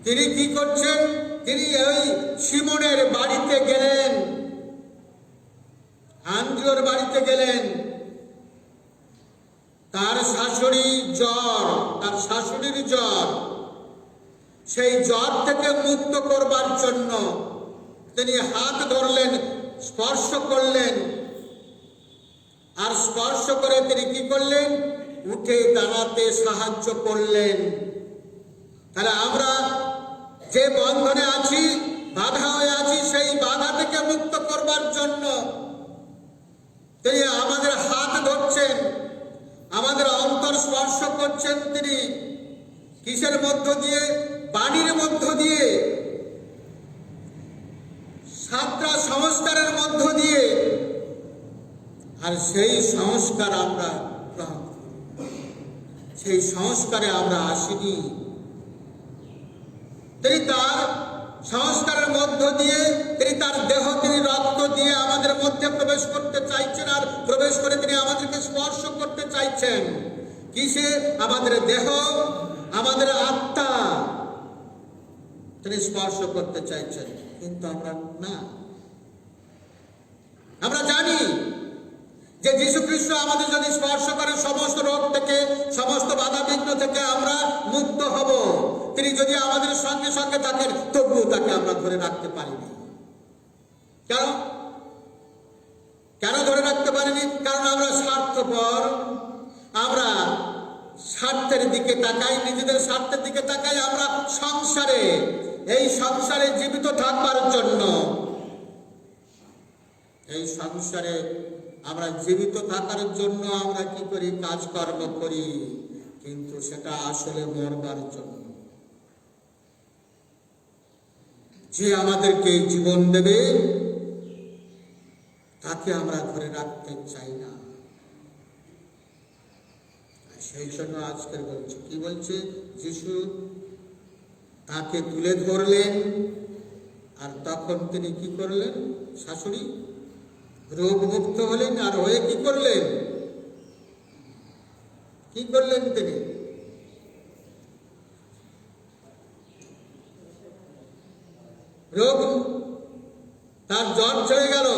তিনি কি করছেন? তিনি ওই সিমনের বাড়িতে গেলেন, আন্দ্রিয়র বাড়িতে গেলেন। তার শাশুড়ির জ্বর, সেই জ্বর থেকে মুক্ত করবার জন্য তিনি হাত ধরলেন, স্পর্শ করলেন, আর স্পর্শ করে তিনি কি করলেন? উঠে দাঁড়াতে সাহায্য করলেন। তাহলে আমরা যে বন্ধনে আছি, বাধা হয়ে আছি, সেই বাধা থেকে মুক্ত করবার জন্য তিনি আমাদের হাত ধরছেন, আমাদের অন্তর স্পর্শ করছেন। তিনি কিসের মধ্য দিয়ে? বাণীর মধ্য দিয়ে, 7টা সংস্কারের মধ্য দিয়ে। আর সেই সংস্কার আমরা গ্রহণ করি। সেই সংস্কারে আমরা আসিনি। তিনি তার সংস্কারের মধ্য দিয়ে, তিনি তার দেহ, তিনি রক্ত দিয়ে আমাদের মধ্যে প্রবেশ করতে চাইছেন। আর প্রবেশ করে তিনি আমাদেরকে স্পর্শ করতে চাইছেন। কিসে? আমাদের দেহ, আমাদের আত্মা তিনি স্পর্শ করতে চাইছেন। কিন্তু আমরা না, আমরা জানি যে যীশু খ্রিস্ট আমাদের যদি স্পর্শ করেন, সমস্ত রোগ থেকে, সমস্ত বাধা বিঘ্ন থেকে আমরা মুক্ত হব। তিনি যদি আমাদের সঙ্গে সঙ্গে থাকেন, তবুও তাকে আমরা ধরে রাখতে পারিনি। কেন ধরে রাখতে পারিনি? কারণ আমরা স্বার্থপর। আমরা স্বার্থের দিকে তাকাই, নিজেদের স্বার্থের দিকে তাকাই। আমরা এই সংসারে জীবিত থাকবার জন্য, এই সংসারে আমরা জীবিত থাকার জন্য আমরা কি করি? কাজকর্ম করি, কিন্তু সেটা আসলে মরবার জন্য। যে আমাদেরকে জীবন দেবে, তাকে আমরা ধরে রাখতে চাই না। সেই জন্য আজকের বলছে, কি বলছে? যিশু তাকে তুলে ধরলেন, আর তখন তিনি কি করলেন? শাশুড়ি রোগ মুক্ত হলেন। আর হয়ে কি করলেন? তিনি রোগ, তার জ্বর ছেড়ে গেল।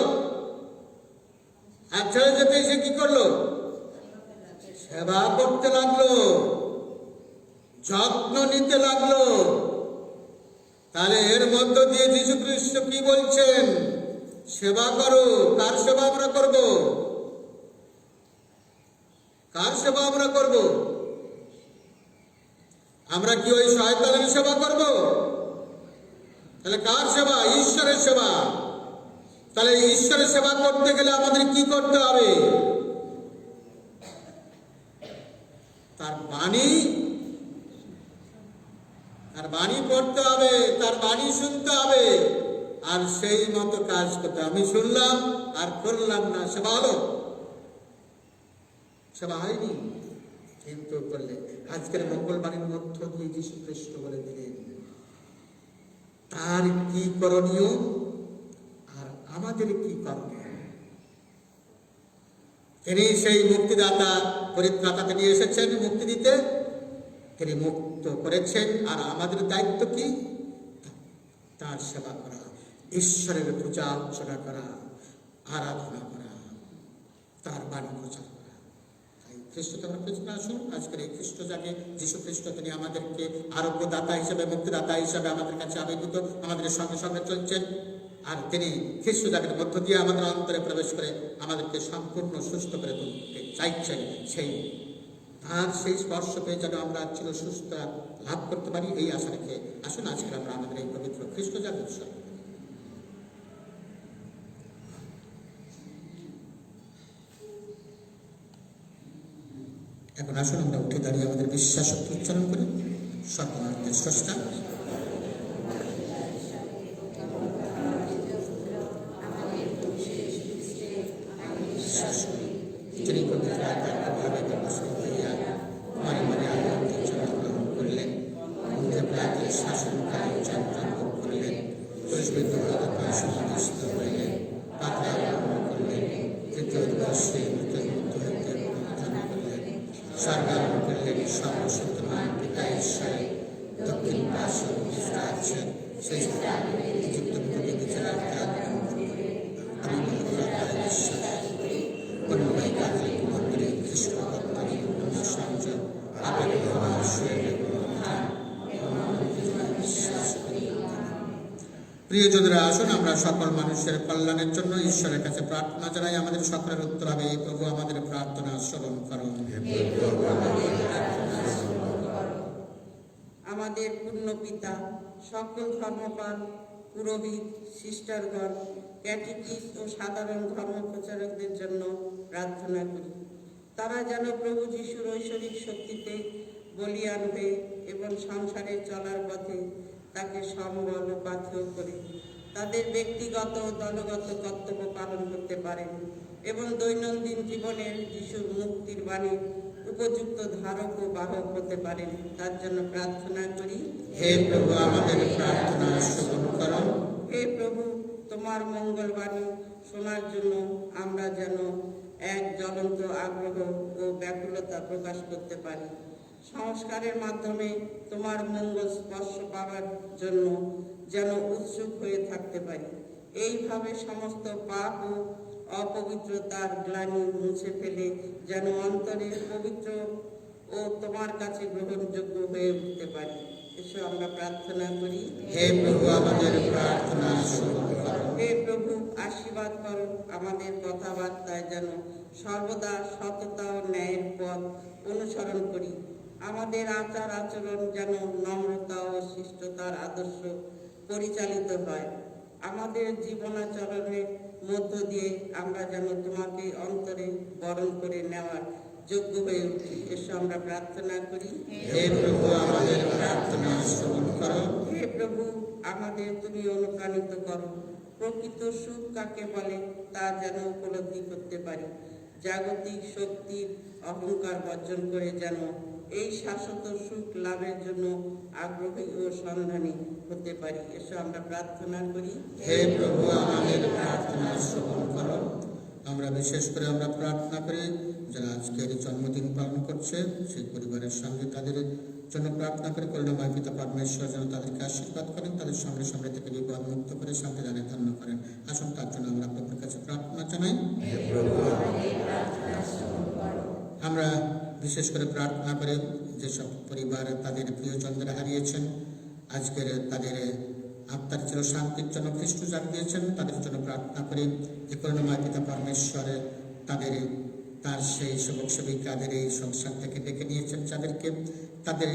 আর ছেড়ে যেতে সে কি করলো? সেবা করতে লাগলো, যত্ন নিতে লাগলো। তাহলে এর মধ্য দিয়ে যীশু খ্রিস্ট কি বলছেন? সেবা করো। কার সেবা আমরা করব? কার সেবা আমরা করব? আমরা কি ওই শয়তানের সেবা করব? তাহলে কার সেবা? ঈশ্বরের সেবা। তাহলে ঈশ্বরের সেবা করতে গেলে আমাদের কি করতে হবে? তার বাণী পড়তে হবে, তার বাণী শুনতে হবে, আর সেই মতো কাজ করতে। আমি শুনলাম আর করলাম না, সেবা হলো? সেবা হয়নি। কিন্তু করলে আজকের মঙ্গলবাণীর মধ্য দিয়ে যীশু খ্রিস্ট বলে দিলেন তার কি করণীয় আর আমাদের কি করণীয়। তিনি সেই মুক্তিদাতা, পরিত্রাতা তিনি এসেছেন মুক্তি দিতে, তিনি মুক্ত করেছেন। আর আমাদের দায়িত্ব কি? তার সেবা করা, ঈশ্বরের পূজা অর্চনা করা, আরাধনা করা, তার বাণী প্রচার করা। তাই খ্রিস্টকে আমরা পেছনে আসুন। আজকের এই খ্রিস্ট যাকে যীশু খ্রিস্ট, তিনি আমাদেরকে আরোগ্যদাতা হিসেবে, মুক্তিদাতা হিসেবে আমাদের কাছে আবেদিত, আমাদের সঙ্গে সঙ্গে চলছেন। আর তিনি খ্রিস্ট জাতির মধ্য দিয়ে আমাদের অন্তরে প্রবেশ করে আমাদেরকে সম্পূর্ণ সুস্থ করে তুলতে চাইছেন। সেই স্পর্শ পেয়ে যেন আমরা ছিল সুস্থ লাভ করতে পারি, এই আশা রেখে আসুন আজকে আমরা আমাদের এই পবিত্র খ্রিস্ট জাতির উৎসব। এখন আসুন আমরা উঠে দাঁড়িয়ে আমাদের বিশ্বাস উচ্চারণ করি। সর্বার্থের স্রষ্টা, যিনি পবিত্র আত্মার প্রভাবে হইয়া মনে মনে আনন্দের জন্মগ্রহণ করলেন, শাসনকারী চন্দ্র স্বর্গারোহণ সর্বশক্তিমান পিতা ঈশ্বরে দক্ষিণ পার্শ্ব ভূমিষ্ঠ আছেন, সেই স্থানে ইজিপ্ত নদী বিচার আমি বিশ্বাস করি অন্যবাই কাজলিক মন্দিরে খ্রিস্ট কর্তারি সংযোগ আবার বিশ্বাস করি। প্রিয়জনরা, আসুন আমরা সকল মানুষের কল্যাণের জন্য ঈশ্বরের কাছে প্রার্থনা জানাই। আমাদের সকলের উত্তর হবে, এই প্রভু আমাদের প্রার্থনা শ্রবণ করুন। আমাদের পূর্ণ পিতা, সকল ধর্মপাল, পুরোহিত, সিস্টারগণ, ক্যাটেকিস্ট ও সাধারণ ধর্ম প্রচারকদের জন্য প্রার্থনা করি। তারা যেন প্রভু যিশুর ঐশ্বরিক শক্তিতে বলিয়ান হয়ে এবং সংসারে চলার পথে তাকে সম্বল ও পাথেয় করে তাদের ব্যক্তিগত ও দলগত কর্তব্য পালন করতে পারেন এবং দৈনন্দিন জীবনের যিশুর মুক্তির বাণীর উপযুক্ত ধারক ও বাহক হতে পারেন, তার জন্য প্রার্থনা করি। হে প্রভু, আমাদের প্রার্থনা শ্রবণ করুন। হে প্রভু, তোমার মঙ্গলবাণী শোনার জন্য আমরা যেন এক জ্বলন্ত আগ্রহ ও ব্যাকুলতা প্রকাশ করতে পারি। সংস্কারের মাধ্যমে তোমার মঙ্গল স্পর্শ পাওয়ার জন্য যেন উৎসুক হয়ে থাকতে পারি। এইভাবে সমস্ত পাপ ও অপবিত্রতার গ্লানি মুছে ফেলে যেন অন্তরে পবিত্র ও তোমার কাছে গ্রহণযোগ্য হয়ে উঠতে পারি। এসো আমরা প্রার্থনা করি। হে প্রভু, আমাদের প্রার্থনা শ্রবণ করুন। হে প্রভু, আশীর্বাদ করো আমাদের কথাবার্তায় যেন সর্বদা সততা ও ন্যায়ের পথ অনুসরণ করি। আমাদের আচার আচরণ যেন নম্রতা ও শিষ্টতার আদর্শ পরিচালিত হয়। আমাদের জীবনাচরণের মধ্য দিয়ে আমরা যেন তোমাকে অন্তরে বরণ করে নেওয়ার যোগ্য হয়ে উঠি। এসো আমরা প্রার্থনা করি। হে প্রভু, আমাদের প্রার্থনা শ্রবণ করো। হে প্রভু, আমাদের তুমি অনুপ্রাণিত করো। প্রকৃত সুখ কাকে বলে তা যেন উপলব্ধি করতে পারি। জাগতিক শক্তির অহংকার বর্জন করে যেন এই শাশ্বত সুখ লাভের জন্য আগ্রহী ও সন্ধানী হতে পারি। এসো আমরা প্রার্থনা করি। হে প্রভু, আমাদের প্রার্থনা শ্রবণ করো। আমরা বিশেষ করে আমরা প্রার্থনা করি যারা আজকের জন্মদিন পালন করছে সেই পরিবারের সঙ্গে তাদের জন্য প্রার্থনা করে করুণাময় পিতা পরমেশ্বর যেন তাদেরকে আশীর্বাদ করেন, তাদের সঙ্গে সঙ্গে থেকে বিপদ মুক্ত করে শান্তি দানে ধন্য করেন। আসুন তার জন্য আমরা প্রভুর কাছে প্রার্থনা জানাই। আমরা বিশেষ করে প্রার্থনা করে যেসব পরিবার তাদের প্রিয়জনদের হারিয়েছেন, আজকের তাদের আত্মার চির শান্তির জন্য খ্রিস্ট জাগ দিয়েছেন, তাদের জন্য প্রার্থনা করি যে করুণাময় পিতা পরমেশ্বরের তার সেই সেবক সেবিকাদের এই সংসার থেকে ডেকে নিয়েছেন, যাদেরকে তাদের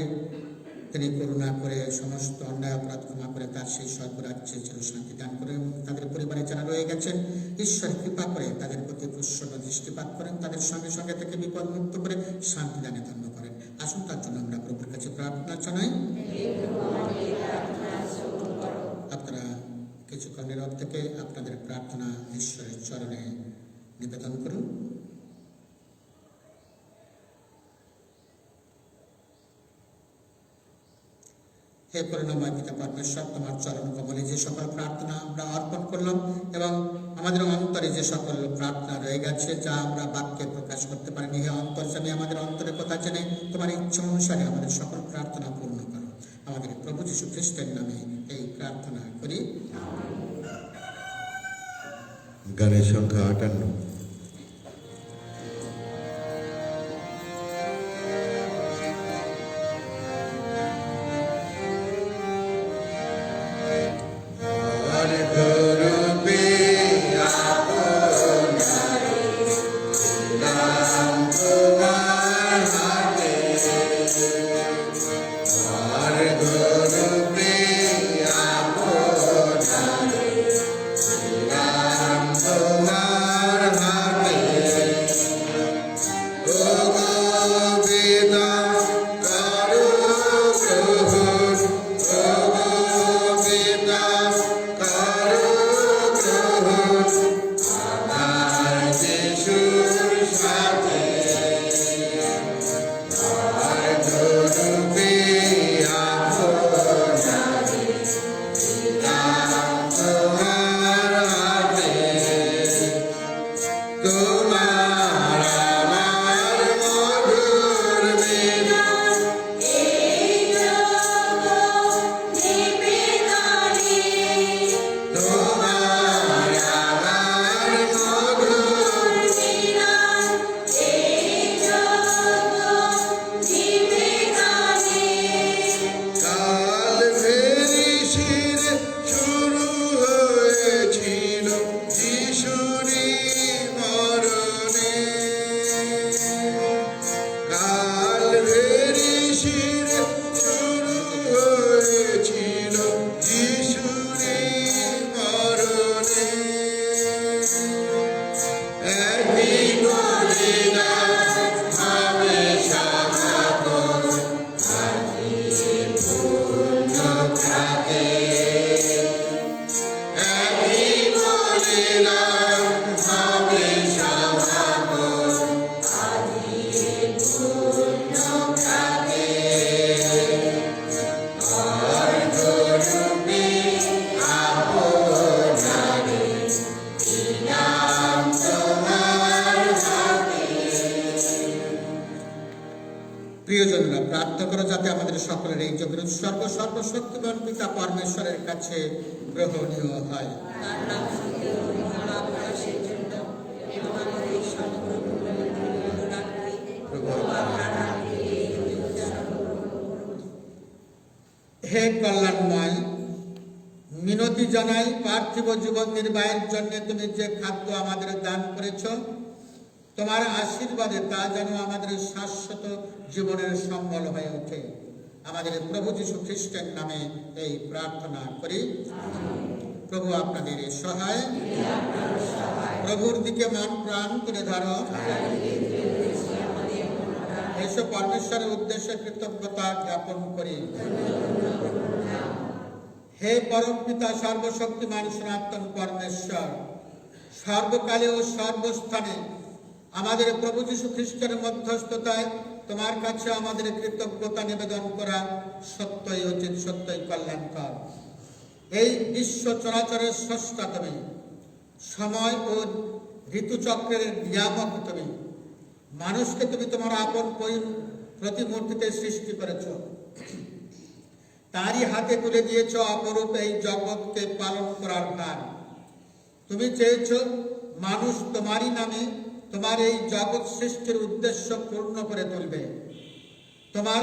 তিনি করুণা করে সমস্ত অন্যায় অপরাধ ক্ষমা করে তার সেই স্বর্গরাজ্যে চির শান্তি দান করে এবং তাদের পরিবারে যারা রয়ে গেছেন ঈশ্বর কৃপা করে তাদের প্রতি প্রসন্ন দৃষ্টিপাত করেন, তাদের সঙ্গে সঙ্গে থেকে বিপদ মুক্ত করে শান্তি দানে ধন্য করেন। আসুন তার জন্য আমরা প্রভুর কাছে প্রার্থনা জানাই। আপনারা কিছুক্ষণ নীরব থেকে আপনাদের প্রার্থনা ঈশ্বরের চরণে নিবেদন করুন। হে করুণাময় পিতা পরমেশ্বর, তোমার চরণ কমলে যে সকল প্রার্থনা আমরা অর্পণ করলাম এবং আমাদের অন্তরে যে সকল প্রার্থনা রয়ে গেছে যা আমরা বাক্যে প্রকাশ করতে পারিনি, হে অন্তর্যামী আমাদের অন্তরে কথা জেনে তোমার ইচ্ছা অনুসারে আমাদের সকল প্রার্থনা পূর্ণ করো। আমাদের প্রভু যীশু খ্রিস্টের নামে এই প্রার্থনা করি। গানের সংখ্যা 58। তোমার আমার মধুর প্রিয়জনরা, প্রার্থনা করো যাতে আমাদের সকলের এই যজ্ঞের উৎসর্গ সর্বশক্তিমান পিতা পরমেশ্বরের কাছে গ্রহণীয় হয়। তার নাম শুনতে মহা প্রকাশের জন্য এবং আমাদের সমগ্র রাখি হে কল্যাণময়, মিনতি জানাই পার্থিব জীবন নির্বাহের জন্য তুমি যে খাদ্য আমাদের দান করেছ, তোমার আশীর্বাদে তা যেন আমাদের শাশ্বত জীবনের সম্বল হয়ে ওঠে। আমাদের প্রভু যীশু খ্রিস্টের নামে এই প্রার্থনা করি। প্রভু আপনাদের সহায়, প্রভুর দিকে মন প্রাণ তুলে ধরো। এসব পরমেশ্বরের উদ্দেশ্যে কৃতজ্ঞতা জ্ঞাপন করি। হে পরম পিতা সর্বশক্তিমান সনাতন পরমেশ্বর, সর্বকালে ও সর্বস্থানে আমাদের প্রভু যীশু খ্রিস্টের মধ্যস্থতায় তোমার কাছে আমাদের কৃতজ্ঞতা নিবেদন করা সত্যই উচিত, সত্যই কল্যাণকর। এই বিশ্ব চরাচরের স্রষ্টা তুমি, সময় ও ঋতুচক্রের নিয়ামক তুমি। মানুষকে তুমি তোমার আপন প্রতিমূর্তিতে সৃষ্টি করেছ, তারই হাতে তুলে দিয়েছ অপরূপ এই জগৎকে পালন করার ভার। তুমি চেয়েছ মানুষ তোমারই নামে তোমার এই জগৎ সৃষ্টির উদ্দেশ্য পূর্ণ করে তুলবে। তোমার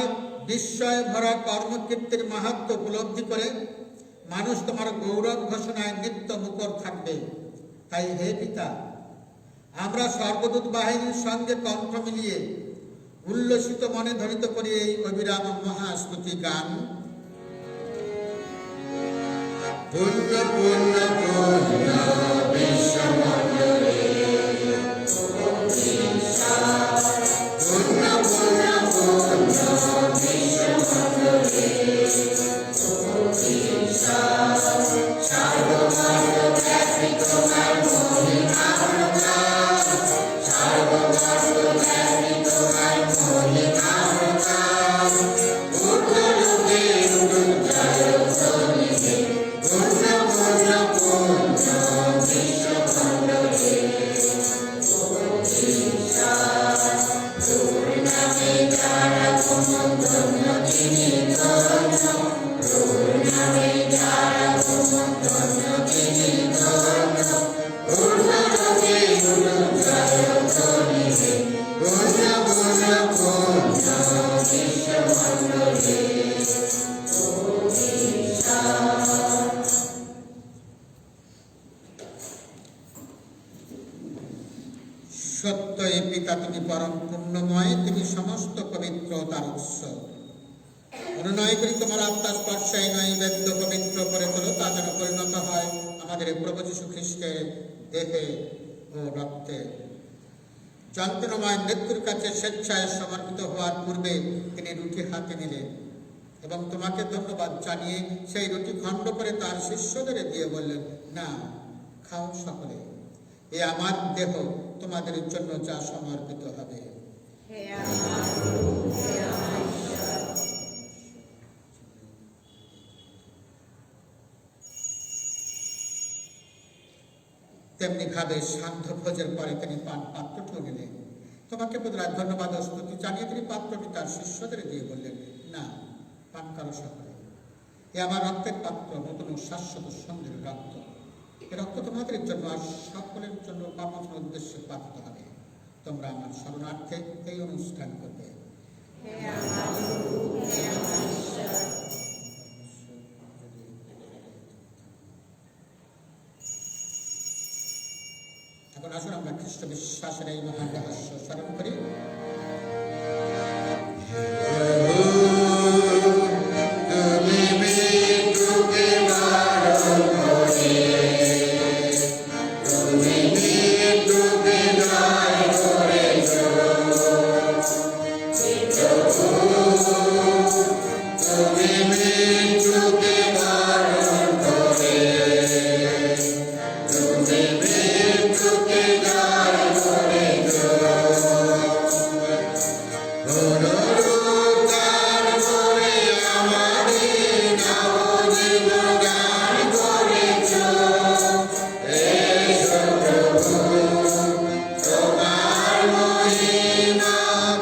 বিস্ময়ে ভরা কর্মকীর্তির মাহাত্ম্য উপলব্ধি করে মানুষ তোমার গৌরব ঘোষণায় নিত্য মুখর থাকবে। তাই হে পিতা, আমরা সর্বদূত বাহিনীর সঙ্গে কণ্ঠ মিলিয়ে উল্লসিত মনে ধ্বনিত করি এই অবিরাম মহাস্তুতি গান। পুণ্য পুণ্য পুণ্য বিশ্বমণ্ডলে, পুণ্য পুণ্য পুণ্য বিশ্বমণ্ডলে, সর্বমণ্ডব্যাপী তোমার মহিমা প্রকাশ, সর্বমণ্ডব্যাপী তোমার মহিমা প্রকাশ, ঊর্ধ্বলোকে জয় ধ্বনিতে, পুণ্য পুণ্য পুণ্য বিশ্বমণ্ডলে। তোর নামে যারা ধন্য তিনি ধন্য, তোর নামে যারা ধন্য তিনি ধন্য, ঊর্ধ্বলোকে জয় ধ্বনিতে, পুণ্য পুণ্য পুণ্য বিশ্বমণ্ডলে। সত্যই পিতা তুমি পরম পুণ্যময়, তুমি সমস্ত পবিত্রতার উৎস। অনুনয় করি তোমার আত্মা স্পর্শে নৈবেদ্য পবিত্র করে তোলো, তা যেন পরিণত হয় আমাদের প্রভু যীশু খ্রিস্টের দেহে ও রক্তে। যন্ত্রণাময় মৃত্যুর কাছে স্বেচ্ছায় সমর্পিত হওয়ার পূর্বে তিনি রুটি হাতে নিলেন এবং তোমাকে ধন্যবাদ জানিয়ে সেই রুটি খণ্ড করে তার শিষ্যদের দিয়ে বললেন, না, খাও সকলে, এ আমার দেহ তোমাদের জন্য যা সমর্পিত হবে। তেমনি ভাবে সান্ধ্য ভোজের পরে তিনি পাত্রটিও নিলেন। তোমাকে পুনরায় ধন্যবাদ ও স্তুতি জানিয়ে তিনি পাত্রটি তার শিষ্যদের দিয়ে বললেন, না, পান করো সকলে, এ আমার রক্তের পাত্র, নতুন শাশ্বত সন্ধ্যের রক্ত। এ রক্ত তোমাদের জন্য আর সকলের জন্য পাপমোচন উদ্দেশ্যে পাঠিত হবে। তোমরা আমার শরণার্থে এই অনুষ্ঠান করবে। এখন আসুন আমরা খ্রিস্ট বিশ্বাসের এই মহান রহস্য স্মরণ করি। তোমার মহিমা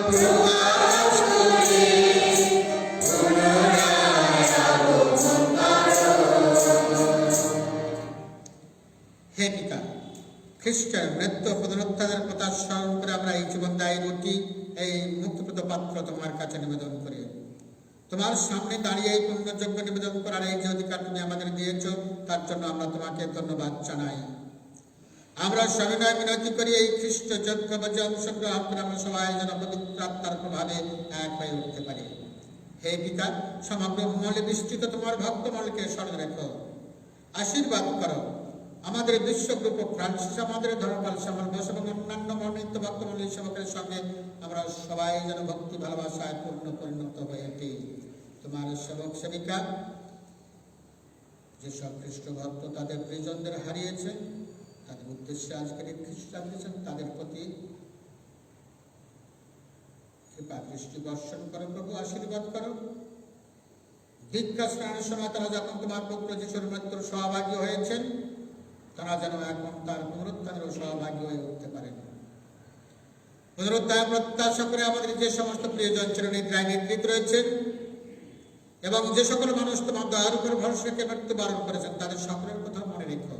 প্রকাশ করে পুনরুত্থানের কথা স্মরণ করে আমরা এই জীবনদায়ী রুটি, এই মুক্তিপ্রদ পাত্র তোমার কাছে নিবেদন করি। তোমার সামনে দাঁড়িয়ে এই পুণ্যযজ্ঞ নিবেদন করার এই যে অধিকার তুমি আমাদের দিয়েছ, তার জন্য আমরা তোমাকে ধন্যবাদ জানাই। আমরা সবিনয় মিনতি করি এই খ্রিস্ট যজ্ঞ যে অংশগ্রহণ করে আমরা সবাই যেন পবিত্র আত্মার প্রভাবে এক হয়ে উঠতে পারি। হে পিতা, সমগ্র মহলে বিস্তৃত তোমার ভক্তমহলকে স্মরণে রেখো, আশীর্বাদ করো। আমাদের বিশ্বগ্রুপ ফ্রান্সিস, আমাদের ধর্মপাল শ্যামল ঘোষ এবং অন্যান্য মনোনীত ভক্তমণ্ডলী সেবকের সঙ্গে আমরা সবাই যেন ভক্তি ভালোবাসায় পরিণত হয়ে উঠি। তোমার সেবক সেবিকা যেসব খ্রিস্ট ভক্ত তাদের প্রিয়জনদের হারিয়েছে, তাদের উদ্দেশ্যে আজকের এই খ্রিস্টান দিয়েছেন, তাদের প্রতি কৃপা দৃষ্টি বর্ষণ করো প্রভু, আশীর্বাদ করো। দীক্ষা স্নানের সময় তারা যখন তোমার পুত্র যিশুর মৃত্যুর সহভাগী হয়েছেন, তারা যেন এখন তার পুনরুত্থানেরও সহভাগী হয়ে উঠতে পারেন। পুনরুত্থান প্রত্যাশা করে আমাদের যে সমস্ত প্রিয়জন চিরনিদ্রায় নিদ্রিত রয়েছেন এবং যে সকল মানুষ তোমার দয়ার উপর ভরসাকে মৃত্যুবরণ করেছেন, তাদের সকলের কথা মনে রেখো।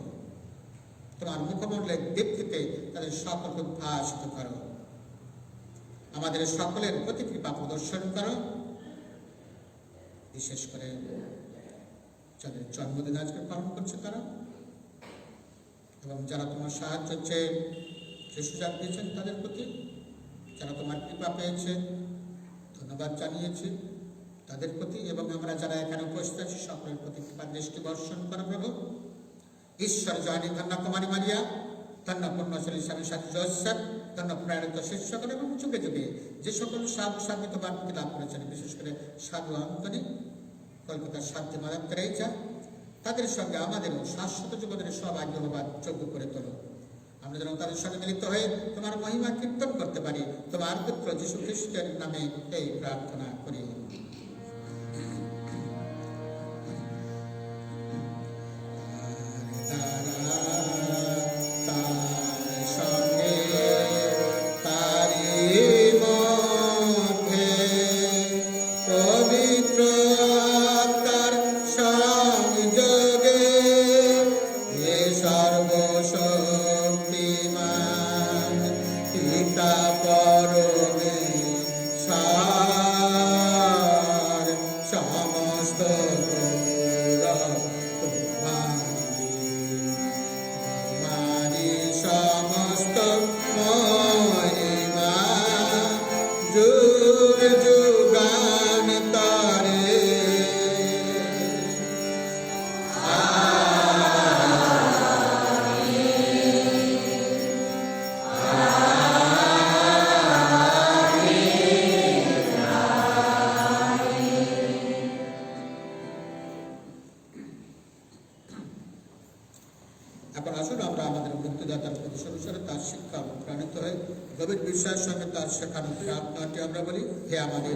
তোমার মুখমণ্ডলের দীপ্তিতে তাদের সকলকে উদ্ভাসিত করো। আমাদের সকলের প্রতি কৃপা প্রদর্শন করো। বিশেষ করে যাদের জন্মদিন আজকে পালন করছে তারা, এবং যারা তোমার সাহায্য চেয়ে যে সুযোগ দিয়েছেন তাদের প্রতি, যারা তোমার কৃপা পেয়েছে ধন্যবাদ জানিয়েছে তাদের প্রতি, এবং আমরা যারা এখানে উপস্থিত আছি সকলের প্রতি কৃপা দৃষ্টি বর্ষণ করো প্রভু। ঈশ্বর জয়নী ধন্য কুমারী মারিয়া, ধন্য পুণ্যশালী স্বামী সাথী জোসেফ, ধন্য প্রেরিত শিষ্যগণ এবং যুগে যুগে যে সকল সাধু সাধিত বাণী লাভ করেছেন, বিশেষ করে সাধু আন্তনি, কলকাতার সাধ্যে মাদার তেরেসা, তাদের সঙ্গে আমাদেরও শাশ্বত জীবনের সৌভাগ্য হবার যোগ্য করে তোলো। আমরা যেন তাদের সঙ্গে মিলিত হয়ে তোমার মহিমা কীর্তন করতে পারি। তোমার পুত্র যীশু খ্রিস্টের নামে এই প্রার্থনা করি। এখন আসুন আমরা আমাদের মুক্তিদাতার প্রতি অনুসারে তার শিক্ষা অনুপ্রাণিত হয়ে গভীর বিশ্বাসের সঙ্গে তার শেখানো প্রার্থনাটি আমরা বলি। হে আমাদের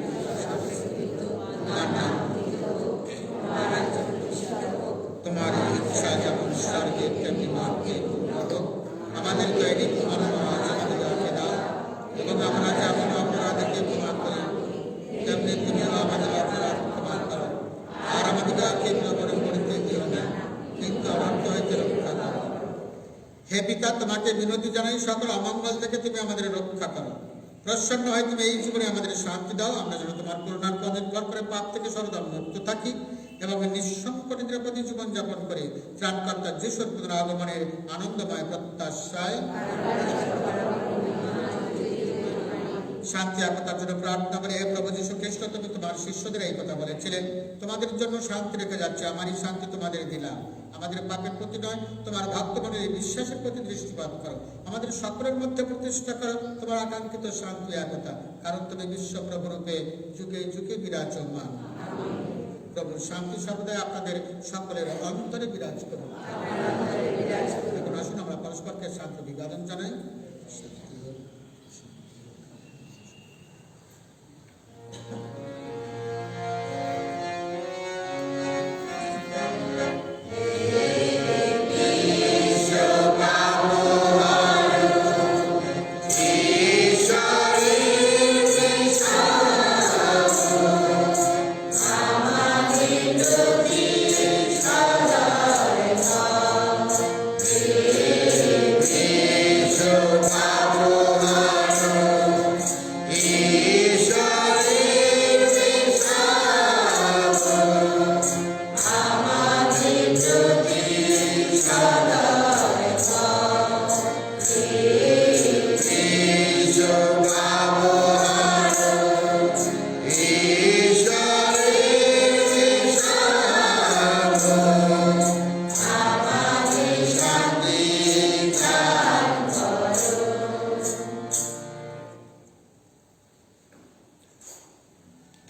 তোমার ইচ্ছা যেমন স্বর্গে তেমনি মানবে হোক, আমাদের দৈনিক আজ আমাদের দাও, এবং আমরা যেমন অপরাধীকে ক্ষমা করি তেমনি তুমি আমাদের অপরাধ ক্ষমা করো, আর আমাদেরকে প্রবলে পড়িতে দিও না, কিন্তু অনর্থ হইতে রক্ষা করো। হে পিতা, তোমাকে বিনতি জানাই, সকল অমঙ্গল থেকে তুমি আমাদের রক্ষা করো। প্রসন্ন হয় তুমি এই জীবনে আমাদের শান্তি দাও, আমরা যেন তোমার করুণার পথে নির্ভর করে পাপ থেকে সর্বদা মুক্ত থাকি এবং নিঃসংকট নিরাপদে জীবন যাপন করে ত্রাণকর্তা যিশুর পুনরাগমনের আনন্দময় প্রত্যাশায় শান্তি একতার জন্য প্রার্থনা করে। হে প্রভু যীশু খ্রিস্ট, তুমি তোমার শিষ্যদের এই কথা বলেছিলেন, তোমাদের জন্য শান্তি রেখে যাচ্ছে, আমারই শান্তি তোমাদের দিলাম। আমাদের পাপের প্রতি নয়, তোমার ভক্তগণের বিশ্বাসের প্রতি দৃষ্টিপাত করো। আমাদের সকলের মধ্যে প্রতিষ্ঠা করো তোমার আকাঙ্ক্ষিত শান্তি একতা, কারণ তুমি বিশ্বপ্রভু রূপে যুগে যুগে বিরাজমান। প্রভু শান্তি সর্বদাই আপনাদের সকলের অন্তরে বিরাজ করুন। এখন আসুন আমরা পরস্পরকে শান্তি অভিবাদন জানাই। So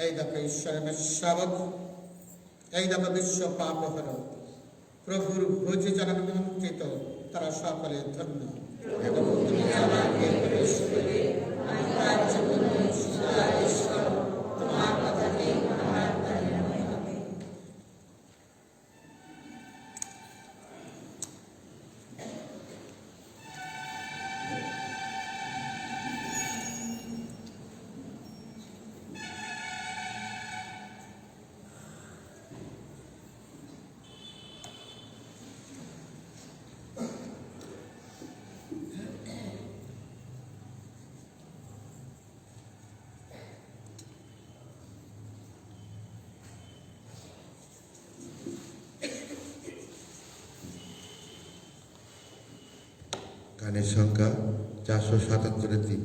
এই দেখো ঈশ্বরের শাবক, এই দেখো বিশ্ব পাপ হল প্রভুর ভোজে যারা নিমন্ত্রিত তারা সকলে ধন্য। এবং তুমি আমাকে প্রবেশ করে আমি তার জীবনে সুআদেশ করো, তোমার কথাতে আমার প্রাণ হবে। গানের সংখ্যা 477।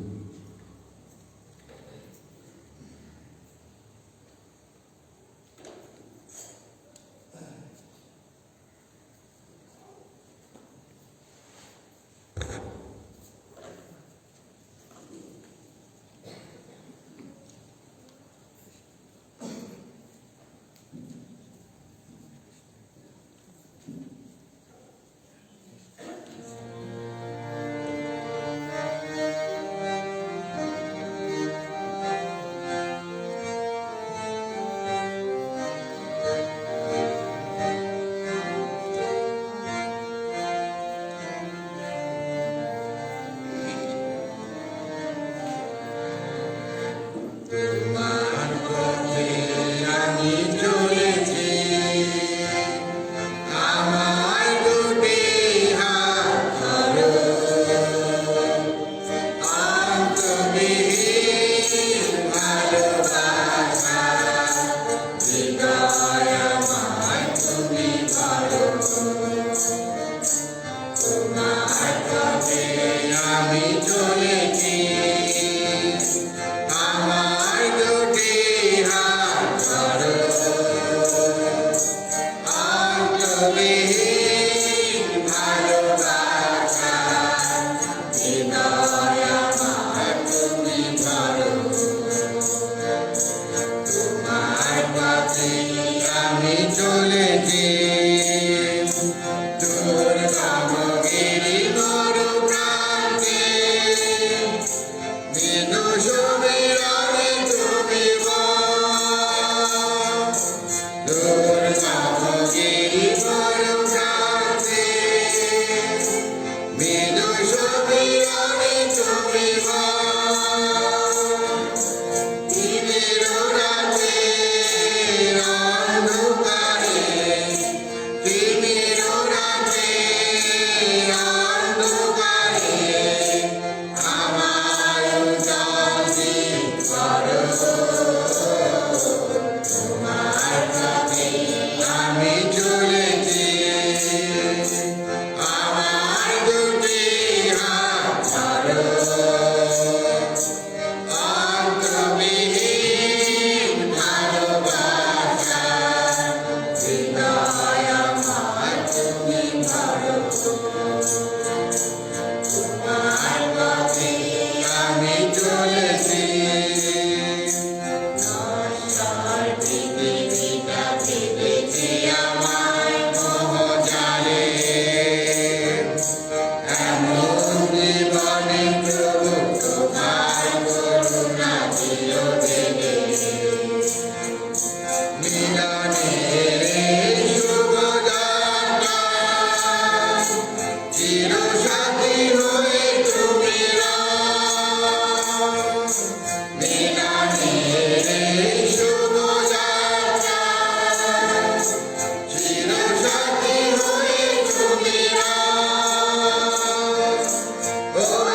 Oh,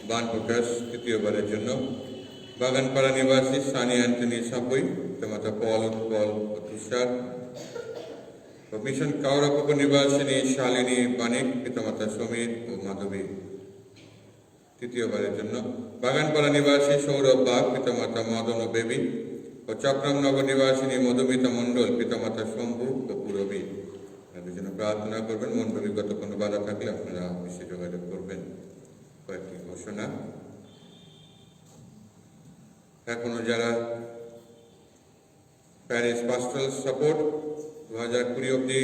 বান প্রকাশ তৃতীয়বারের জন্য বাগানপাড়া নিবাসী সানি অ্যান্টনি সাপুই, পিতামাতা পল উৎপল ও তুষার, ও মিশন কাউরাপুকুর নিবাসিনী শালিনী বানিক, পিতামাতা সমীর ও মাধবী তৃতীয়বারের জন্য বাগানপাড়া নিবাসী সৌরভ বাগ, পিতামাতা মদন ও বেবি, ও চক্রামনগর নিবাসিনী মধুমিতা মণ্ডল, পিতামাতা শম্ভু ও পুরবী। তাদের জন্য প্রার্থনা করবেন। মণ্ডলীগত কোনো বাধা থাকলে আপনারা অফিসে যোগাযোগ করবেন। কয়েকটি ঘোষণা। এখনো যারা প্যারিস পাস্টাল সাপোর্ট 2020 অবধি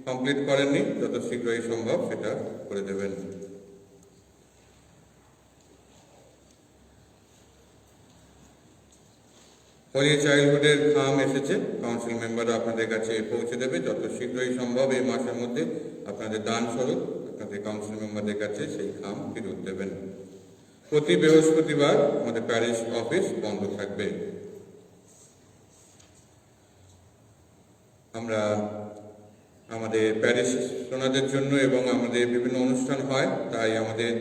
কমপ্লিট করেননি, যত শীঘ্রই সম্ভব সেটা করে দেবেন। হোলি চাইল্ডহুডের খাম এসেছে, কাউন্সিল মেম্বাররা আপনাদের কাছে পৌঁছে দেবে যত শীঘ্রই সম্ভব। এই মাসের মধ্যে আপনাদের দান স্বরূপ আপনাদের কাউন্সিল মেম্বারদের কাছে সেই খাম ফেরত দেবেন। প্রতি বৃহস্পতিবার আমাদের প্যারিশ অফিস বন্ধ থাকবে। আমরা আমাদের প্যারিশ সোনাদের জন্য এবং আমাদের বিভিন্ন অনুষ্ঠান হয়, তাই আমাদের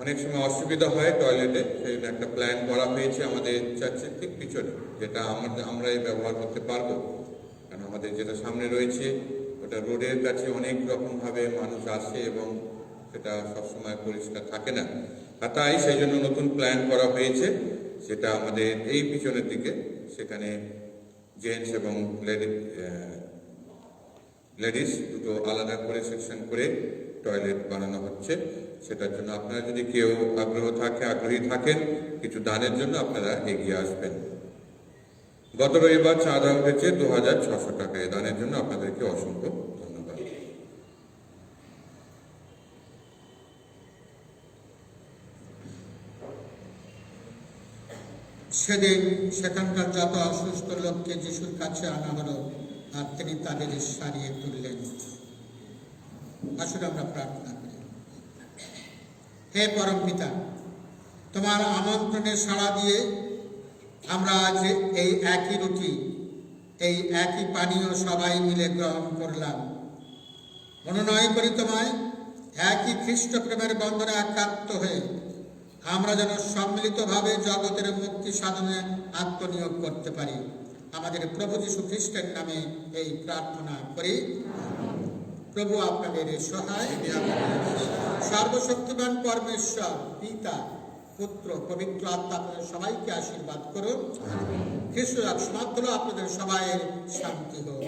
অনেক সময় অসুবিধা হয় টয়লেটে, সেই জন্য একটা প্ল্যান করা হয়েছে আমাদের চার্চের ঠিক পিছনে, যেটা আমরাই ব্যবহার করতে পারবো। কারণ আমাদের যেটা সামনে রয়েছে ওটা রোডের কাছে অনেক রকমভাবে মানুষ আসে এবং সেটা সবসময় পরিষ্কার থাকে না, আর তাই সেই জন্য নতুন প্ল্যান করা হয়েছে, সেটা আমাদের এই পিছনের দিকে, সেখানে জেন্টস এবং লেডিস দুটো আলাদা করে সেকশন করে টয়লেট বানানো হচ্ছে। সেটার জন্য আপনারা যদি কেউ আগ্রহী থাকেন কিছু দানের জন্য, আপনারা এগিয়ে আসবেন। গত রবিবার চাঁদা উঠেছে 2600 টাকা। এই দানের জন্য আপনাদেরকে অসংখ্য ধন্যবাদ। সেদিন সেখানকার যত অসুস্থ লোককে যিশুর কাছে আনা হলো, আর তিনি তাদের সারিয়ে তুললেন। আসলে আমরা প্রার্থনা করি। হে পরম পিতা, তোমার আমন্ত্রণে সাড়া দিয়ে আমরা আজ এই একই রুটি, এই একই পানীয় সবাই মিলে গ্রহণ করলাম। অনুনয় করি তোমায়, একই খ্রিস্ট প্রেমের বন্ধনে একাত্ম হয়ে আমরা যেন সম্মিলিতভাবে জগতের মুক্তি সাধনে আত্মনিয়োগ করতে পারি। আমাদের প্রভু যীশু খ্রিস্টের নামে এই প্রার্থনা করি। প্রভু আপনাদের সহায়। সর্বশক্তিমান পরমেশ্বর পিতা, পুত্র, পবিত্র আত্মা আপনাদের সবাইকে আশীর্বাদ করুন। খ্রিস্ট সমাপ্ত হলো, আপনাদের সবাইয়ের শান্তি হোক।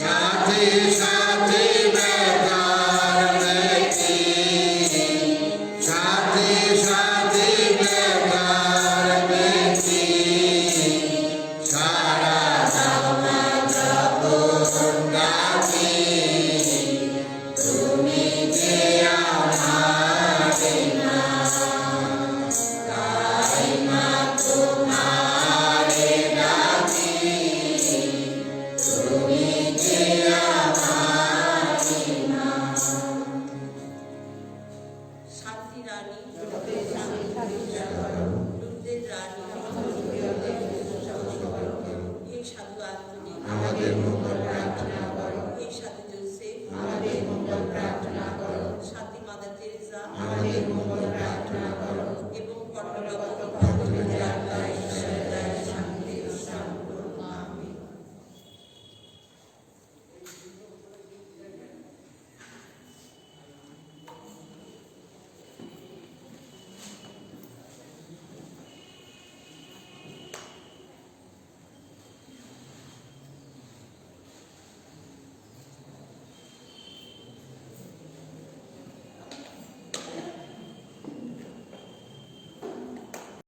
সাথে